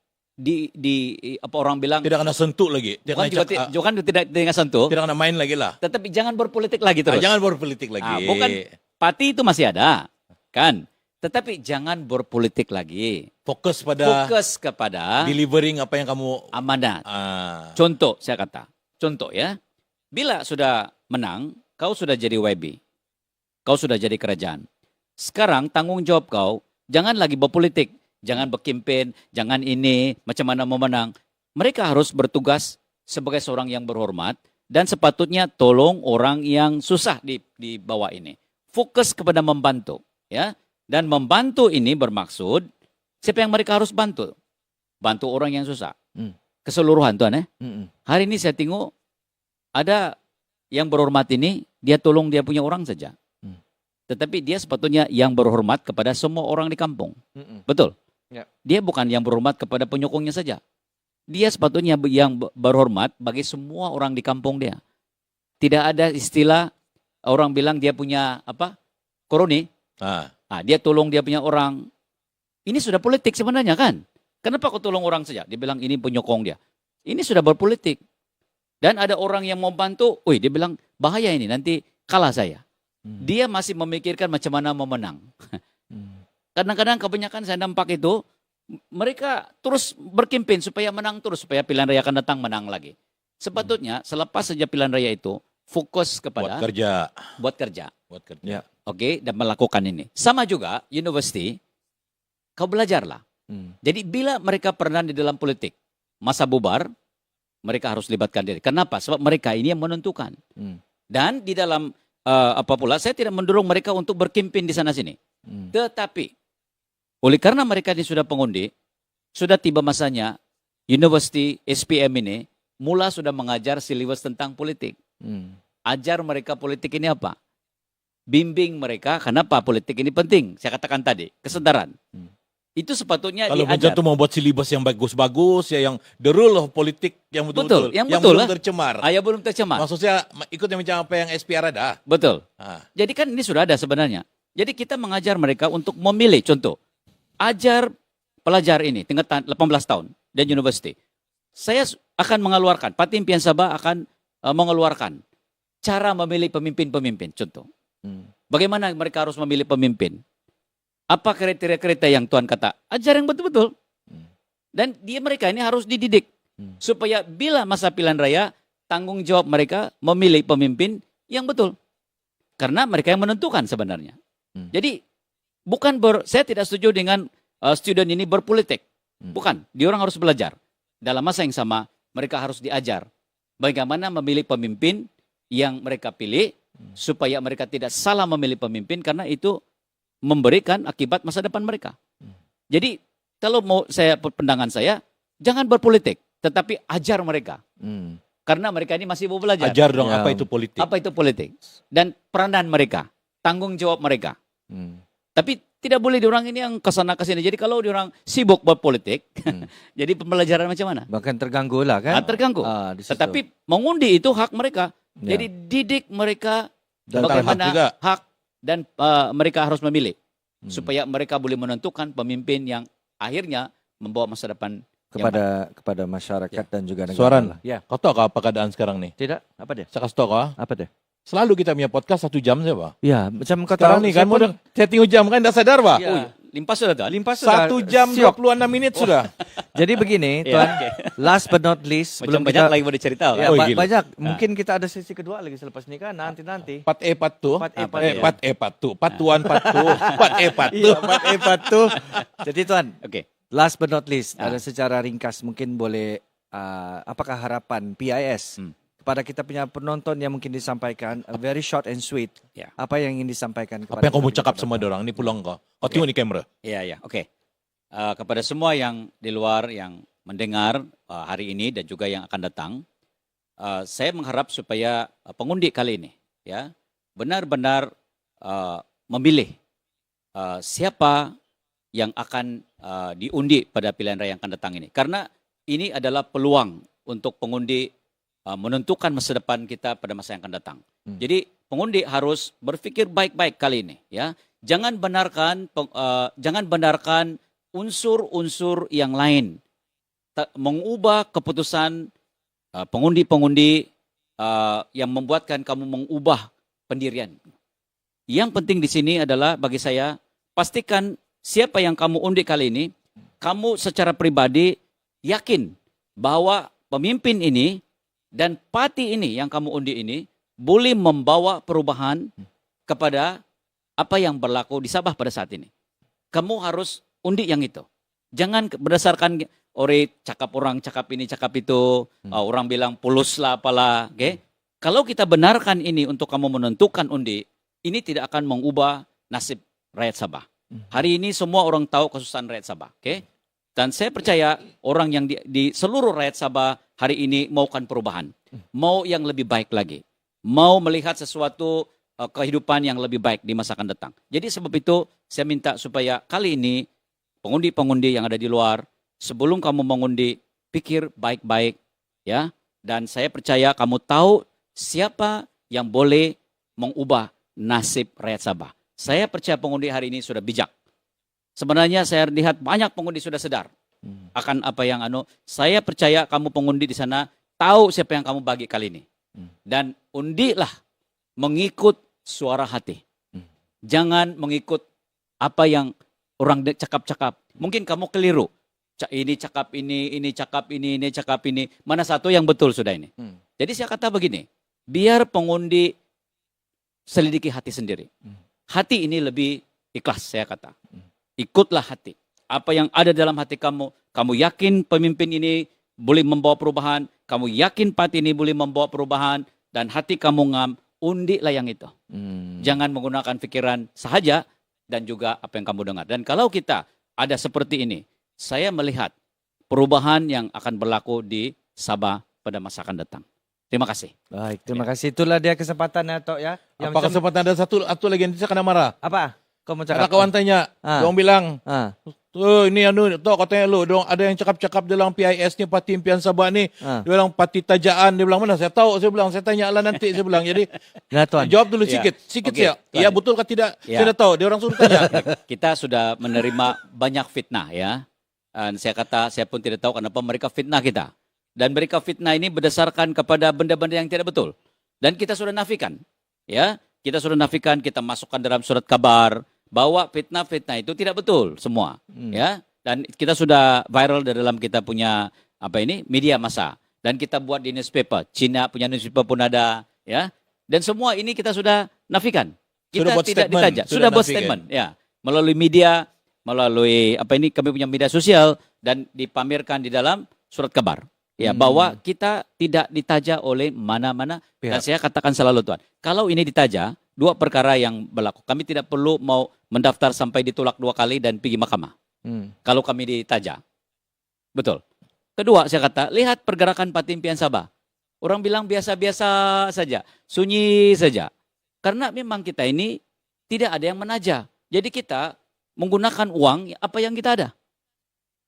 apa orang bilang Tidak kena sentuh lagi. Bukan tidak sentuh. Tidak kena main lagi lah. Tetapi jangan berpolitik lagi terus. Jangan berpolitik lagi. Bukan, parti itu masih ada, kan? Tetapi jangan berpolitik lagi. Fokus kepada delivering apa yang kamu amanat. Contoh saya kata. Contoh ya. Bila sudah menang, kau sudah jadi YB. Kau sudah jadi kerajaan. Sekarang tanggung jawab kau, jangan lagi berpolitik. Jangan berkempen, jangan ini, macam mana mau menang. Mereka harus bertugas sebagai seorang yang berhormat dan sepatutnya tolong orang yang susah di bawah ini. Fokus kepada membantu, ya. Dan membantu ini bermaksud siapa yang mereka harus bantu? Bantu orang yang susah. Keseluruhan, Tuan ya. Hari ini saya tengok ada yang berhormat ini, dia tolong dia punya orang saja. Tetapi dia sepatutnya yang berhormat kepada semua orang di kampung. Betul? Ya. Dia bukan yang berhormat kepada penyokongnya saja. Dia sepatutnya yang berhormat bagi semua orang di kampung dia. Tidak ada istilah orang bilang dia punya apa? Koroni. Dia tolong dia punya orang. Ini sudah politik sebenarnya kan? Kenapa kau tolong orang saja? Dia bilang ini penyokong dia. Ini sudah berpolitik. Dan ada orang yang mau bantu, dia bilang bahaya ini nanti kalah saya. Dia masih memikirkan macam mana mau menang. Kadang-kadang kebanyakan saya nampak itu, mereka terus berkempen supaya menang terus, supaya pilihan raya akan datang menang lagi. Sepatutnya selepas saja pilihan raya itu, fokus kepada buat kerja. Ya. Oke, dan melakukan ini. Sama juga, university, kau belajarlah. Jadi bila mereka pernah di dalam politik, masa bubar, mereka harus libatkan diri. Kenapa? Sebab mereka ini yang menentukan. Dan di dalam, saya tidak mendorong mereka untuk berkempen di sana-sini. Tetapi, oleh karena mereka ini sudah pengundi, sudah tiba masanya University SPM ini mula sudah mengajar silibus tentang politik. Ajar mereka politik ini apa? Bimbing mereka, kenapa politik ini penting? Saya katakan tadi, kesedaran. Itu sepatutnya kalau diajar. Kalau mau buat silibus yang bagus-bagus, ya yang the rule of politik yang betul-betul, yang belum tercemar. Yang belum tercemar. Maksudnya ikut yang macam apa yang SPR ada. Betul. Jadi kan ini sudah ada sebenarnya. Jadi kita mengajar mereka untuk memilih, contoh. Ajar pelajar ini tingkat 18 tahun dan university. Saya akan mengeluarkan, Parti Impian Sabah akan mengeluarkan cara memilih pemimpin-pemimpin. Contoh, bagaimana mereka harus memilih pemimpin? Apa kriteria-kriteria yang Tuan kata? Ajar yang betul-betul. Dan mereka ini harus dididik supaya bila masa pilihan raya, tanggung jawab mereka memilih pemimpin yang betul. Karena mereka yang menentukan sebenarnya. Jadi saya tidak setuju dengan student ini berpolitik. Bukan, dia orang harus belajar. Dalam masa yang sama, mereka harus diajar bagaimana memilih pemimpin yang mereka pilih supaya mereka tidak salah memilih pemimpin karena itu memberikan akibat masa depan mereka. Jadi, kalau mau pandangan saya, jangan berpolitik, tetapi ajar mereka. Karena mereka ini masih mau belajar. Ajar dong apa itu politik. Apa itu politik. Dan peranan mereka, tanggung jawab mereka. Tapi tidak boleh diorang ini yang kesana kesini. Jadi kalau diorang sibuk buat politik, jadi pembelajaran macam mana? Bahkan terganggu lah kan? Terganggu. Tetapi mengundi itu hak mereka. Jadi didik mereka dan bagaimana hak dan mereka harus memilih. Supaya mereka boleh menentukan pemimpin yang akhirnya membawa masa depan kepada masyarakat dan juga negara. Suaran, kau tahu apa keadaan sekarang nih? Tidak, apa dia? Saya kasih tahu kau. Apa dia? Selalu kita punya podcast 1 jam saja, Pak. Ya, macam kata sekarang nih kan, saya tengok jam kan, dah sadar, Pak? Ya, Limpah sudah tuan. Limpah sudah. 1 jam Siok. 26 menit sudah. Jadi begini, Ya, Tuan. oke. Last but not least, Macam banyak lagi mau dicerita. Ya, Oh, gila. banyak. Mungkin kita ada sesi kedua lagi selepas ini kan nanti. 4E 4 tu. 4E, 4 tu. 4 tuan 4 tu. 4E 4 tu. Iya, 4E tuh. Jadi Tuan, Oke. last but not least, ada secara ringkas mungkin boleh apakah harapan PIS kepada kita punya penonton yang mungkin disampaikan very short and sweet. Ya. Apa yang ingin disampaikan kepada Apa yang kau mau kita cakap penonton? sama dorang? Ini pulang kau. Kau tengok di kamera. Iya, oke. Kepada semua yang di luar yang mendengar hari ini dan juga yang akan datang, saya mengharap supaya pengundi kali ini ya benar-benar memilih siapa yang akan diundi pada pilihan raya yang akan datang ini. Karena ini adalah peluang untuk pengundi menentukan masa depan kita pada masa yang akan datang. Jadi pengundi harus berpikir baik-baik kali ini ya. Jangan benarkan unsur-unsur yang lain mengubah keputusan pengundi-pengundi yang membuatkan kamu mengubah pendirian. Yang penting di sini adalah bagi saya pastikan siapa yang kamu undi kali ini, kamu secara pribadi yakin bahwa pemimpin ini dan parti ini yang kamu undi ini boleh membawa perubahan kepada apa yang berlaku di Sabah pada saat ini. Kamu harus undi yang itu. Jangan berdasarkan cakap orang, cakap ini, cakap itu, orang bilang pulus lah apalah. Okay? Kalau kita benarkan ini untuk kamu menentukan undi, ini tidak akan mengubah nasib rakyat Sabah. Hari ini semua orang tahu kesusahan rakyat Sabah. Okay? Dan saya percaya orang yang di seluruh rakyat Sabah hari ini maukan perubahan. Mau yang lebih baik lagi. Mau melihat sesuatu kehidupan yang lebih baik di masa akan datang. Jadi sebab itu saya minta supaya kali ini pengundi-pengundi yang ada di luar, sebelum kamu mengundi, pikir baik-baik ya. Dan saya percaya kamu tahu siapa yang boleh mengubah nasib rakyat Sabah. Saya percaya pengundi hari ini sudah bijak. Sebenarnya saya lihat banyak pengundi sudah sadar akan apa yang saya percaya kamu pengundi di sana tahu siapa yang kamu bagi kali ini. Dan undilah mengikut suara hati. Jangan mengikut apa yang orang cakap-cakap. Mungkin kamu keliru. Ini cakap ini cakap ini cakap ini. Mana satu yang betul sudah ini? Jadi saya kata begini, biar pengundi selidiki hati sendiri. Hati ini lebih ikhlas saya kata. Ikutlah hati. Apa yang ada dalam hati kamu, kamu yakin pemimpin ini boleh membawa perubahan, kamu yakin parti ini boleh membawa perubahan, dan hati kamu ngam, undilah yang itu. Jangan menggunakan pikiran sahaja dan juga apa yang kamu dengar. Dan kalau kita ada seperti ini, saya melihat perubahan yang akan berlaku di Sabah pada masa akan datang. Terima kasih. Baik, terima kasih. Itulah dia kesempatannya Tok ya. Yang Apa kesempatan ada satu lagi nanti saya kena marah. Apa? Kau mau Karena cakap? kawan tanya, dong bilang, tuh ini Tok katanya lu, dong ada yang cakap-cakap dalam PIS ni Parti Impian Sabah ni. Dia bilang Parti Tajaan, dia bilang mana? Saya tahu, saya bilang saya tanya lah nanti, saya bilang. Jadi Nah, Tuan. jawab dulu sikit Okey, ya. Tuan. Ya betul ke tidak? Ya. Saya dah tahu, dia orang suruh tanya. Kita sudah menerima banyak fitnah ya. Dan saya pun tidak tahu kenapa mereka fitnah kita. Dan mereka fitnah ini berdasarkan kepada benda-benda yang tidak betul. Dan kita sudah nafikan. Ya, kita sudah nafikan, kita masukkan dalam surat kabar bahwa fitnah-fitnah itu tidak betul semua. Ya, dan kita sudah viral di dalam kita punya media massa. Dan kita buat di newspaper. Cina punya newspaper pun ada, ya. Dan semua ini kita sudah nafikan. Kita Sudah buat tidak statement, ditaja. sudah Sudah buat nafikan. statement, ya. Melalui media, melalui kami punya media sosial dan dipamerkan di dalam surat kabar. Ya, bahwa kita tidak ditaja oleh mana-mana. Dan saya katakan selalu Tuan, kalau ini ditaja, dua perkara yang berlaku. Kami tidak perlu mau mendaftar sampai ditolak 2 kali dan pergi mahkamah. Kalau kami ditaja. Betul. Kedua, saya kata, lihat pergerakan Parti Impian Sabah. Orang bilang biasa-biasa saja, sunyi saja. Karena memang kita ini tidak ada yang menaja. Jadi kita menggunakan uang apa yang kita ada.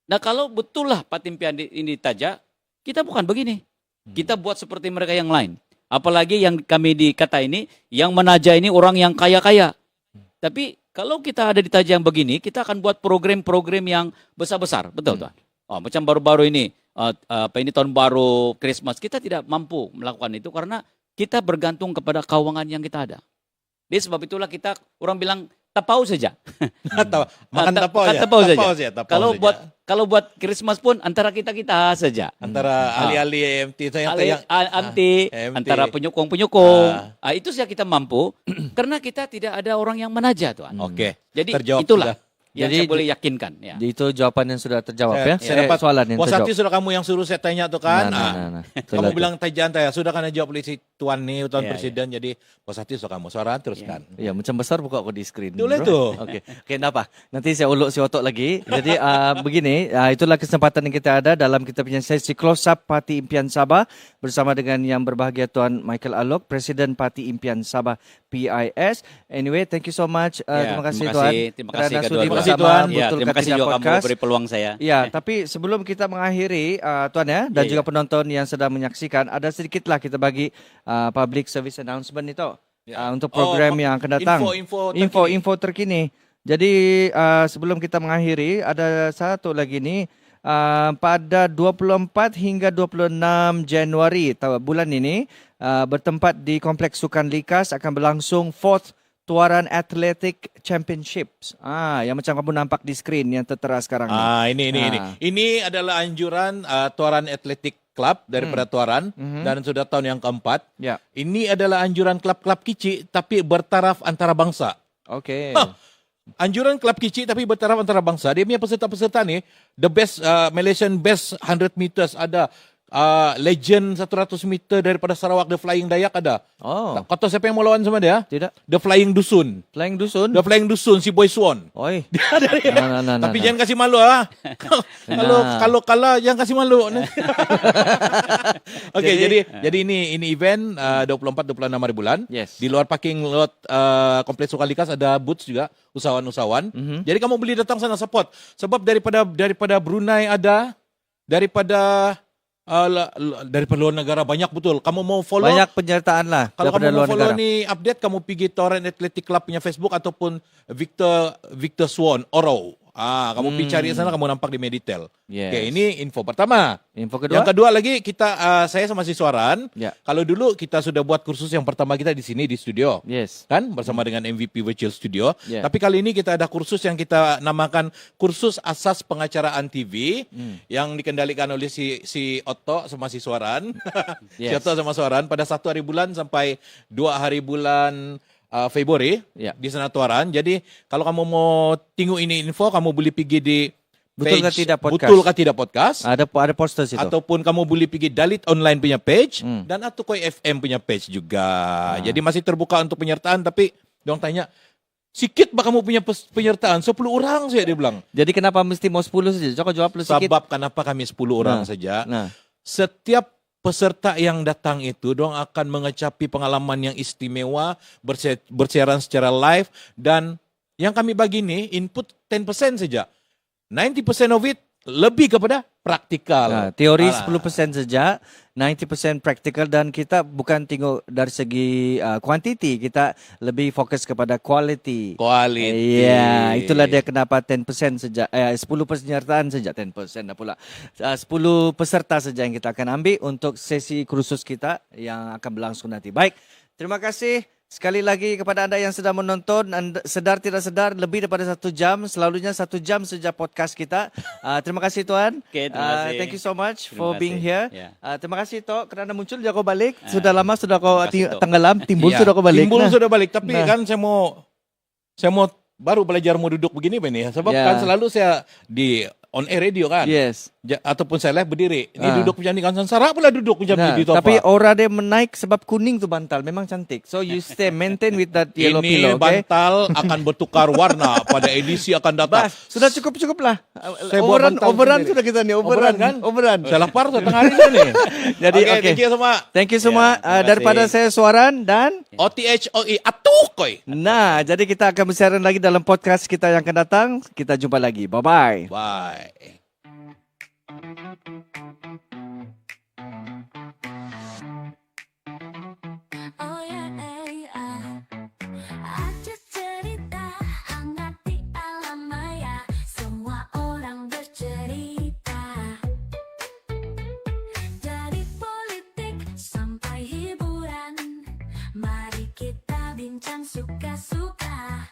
Nah, kalau betul lah Parti Impian ini ditaja, kita bukan begini. Kita buat seperti mereka yang lain. Apalagi yang kami dikata ini, yang menaja ini orang yang kaya-kaya. Tapi kalau kita ada ditaja yang begini, kita akan buat program-program yang besar-besar. Betul, Tuan? Oh, macam baru-baru ini, ini tahun baru, Christmas, kita tidak mampu melakukan itu karena kita bergantung kepada keuangan yang kita ada. Jadi sebab itulah orang bilang, tapau saja. Makan tapau aja. Tapau saja. Tapau saja. Kalau buat Christmas pun antara kita saja. Antara ahli-ahli MT itu yang MT, antara penyokong-penyokong. Itu saja kita mampu karena kita tidak ada orang yang menaja, Tuan. Oke. Jadi Terjawab itulah sudah. yang saya boleh yakinkan. Ya. Jadi itu jawapan yang sudah terjawab ya. Saya dapat Soalan yang terjawab. Wasati sudah kamu yang suruh saya tanya tuh kan. Nah. Kamu bilang tajan saya sudah kan jawab oleh si Tuan nih, Tuan Ya, Presiden. Jadi Wasati sudah kamu suara teruskan. Ya, macam besar buka aku di screen. Boleh bro. tuh. Oke, kenapa? Nanti saya uluk si otok lagi. Jadi begini, itulah kesempatan yang kita ada dalam kita punya sesi close up Parti Impian Sabah bersama dengan yang berbahagia Tuan Michael Alok, Presiden Parti Impian Sabah PIS. Anyway, thank you so much. Terima kasih Tuan. Terima kasih kerana sudi kedua-dua. bersama Ya, Betul terima kasih Ketika juga kamu Podcast. beri peluang saya. Ya, tapi sebelum kita mengakhiri Tuan ya dan juga penonton yang sedang menyaksikan, ada sedikitlah kita bagi public service announcement itu untuk program yang akan datang. Info terkini. Jadi sebelum kita mengakhiri ada satu lagi ni pada 24 hingga 26 Januari bulan ini bertempat di Kompleks Sukan Likas akan berlangsung 4th Tuaran Athletic Championships. Yang macam kamu nampak di skrin yang tertera sekarang ni. Ini. Ini adalah anjuran Tuaran Athletic Club daripada Tuaran dan sudah tahun yang keempat. Ya. Ini adalah anjuran klub-klub kecil tapi bertaraf antara bangsa. Okey. Anjuran klub kecil tapi bertaraf antara bangsa. Dia punya peserta-peserta ni, the best Malaysian best 100 meters ada. Legend 100 meter daripada Sarawak, The Flying Dayak ada. Kau tahu siapa yang mau lawan sama dia? Tidak. The Flying Dusun. Flying Dusun? The Flying Dusun, si Boy Swan. Oi. Tapi jangan kasih malu Kalau kalah jangan kasih malu. Okey, jadi ini event 24-26 hari bulan. Yes. Di luar parking lot Kompleks Sukan Likas ada booths juga, usahawan-usahawan. Jadi kamu boleh datang sana support. Sebab daripada Brunei ada, daripada luar negara banyak betul. Kamu mau follow? Banyak penyertaan lah. Kalau kamu mau follow negara. ni update, kamu pergi Torrent Athletic Club punya Facebook ataupun Victor Swan Oro. Kamu pergi cari sana, kamu nampak di Meditel. Yes. Okay, ini info pertama. Info kedua? Yang kedua lagi saya sama si Suaran. Ya. Kalau dulu kita sudah buat kursus yang pertama kita di sini di studio. Yes. Kan bersama dengan MVP Virtual Studio. Yeah. Tapi kali ini kita ada kursus yang kita namakan kursus asas pengacaraan TV yang dikendalikan oleh si Otto sama si Suaran. Si Yes. Otto sama Suaran pada 1 hari bulan sampai 2 hari bulan Februari di sana Tuaran. Jadi kalau kamu mau tengok ini info, kamu boleh pergi di Betul ke page tidak podcast? Betul ke tidak podcast? Ada poster situ. Ataupun kamu boleh pergi Dalit Online punya page dan atau Koi FM punya page juga. Jadi masih terbuka untuk penyertaan, tapi dong tanya, sikit bah kamu punya penyertaan? 10 orang saja dia bilang. Jadi kenapa mesti mau 10 saja? Coba jawab lu sikit. Sebab kenapa kami 10 orang saja? Setiap peserta yang datang itu dong akan mengecapi pengalaman yang istimewa, bersiaran secara live, dan yang kami bagi ni input 10% saja. 90% of it lebih kepada praktikal. Teori 10% saja, 90% praktikal, dan kita bukan tengok dari segi kuantiti, kita lebih fokus kepada quality. Ya, itulah dia kenapa 10% saja, 10 penyertaan saja, 10% dah pula. 10 peserta saja yang kita akan ambil untuk sesi kursus kita yang akan berlangsung nanti. Baik, terima kasih. Sekali lagi kepada anda yang sedang menonton, sedar tidak sedar lebih daripada 1 jam, selalunya 1 jam saja podcast kita. Terima kasih Tuan. Okay, terima kasih. Thank you so much Terima for kasih. being here. Yeah. Terima kasih Tok kerana muncul dia kau balik. Sudah lama sudah kau kasih, Tok. tenggelam, timbul sudah kau balik. Timbul sudah balik, tapi kan saya mau baru belajar mau duduk begini ini. Sebab kan selalu saya di on air radio kan. Yes. Ataupun saya live berdiri. Ini duduk macam ni kan Sansara pula duduk macam ni di topa. Tapi aura dia menaik sebab kuning tu bantal. Memang cantik. So you stay maintain with that yellow pillow, Ini okay? bantal akan bertukar warna pada edisi akan datang. Sudah cukup lah. Saya buat bantal Overrun sendiri. sudah kita ni. Overrun kan? Overrun. Saya lapar setengah hari ni. Jadi Okay, okay. thank you semua. Thank you semua. terima kasih. Daripada saya Suaran dan OTHOE Atukoi. nah, jadi kita akan bersiaran lagi dalam podcast kita yang akan datang. Kita jumpa lagi. Bye-bye. Bye. Oh yeah, ada cerita hangat di alam maya, semua orang bercerita. Dari politik sampai hiburan, mari kita bincang suka-suka.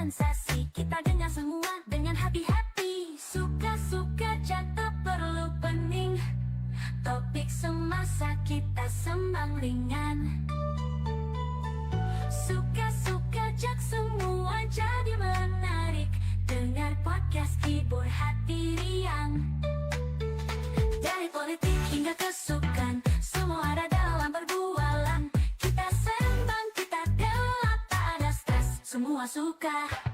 sensasi. Kita dengar semua dengan happy-happy. Suka-suka tak perlu pening. Topik semasa kita sembang ringan. Suka-suka semua jadi menarik. Dengar podcast hibur hati riang. Dari politik hingga kesukaan, semua ada dalam berbualan. Kita sembang, kita gelap, tak ada stres. Semua suka.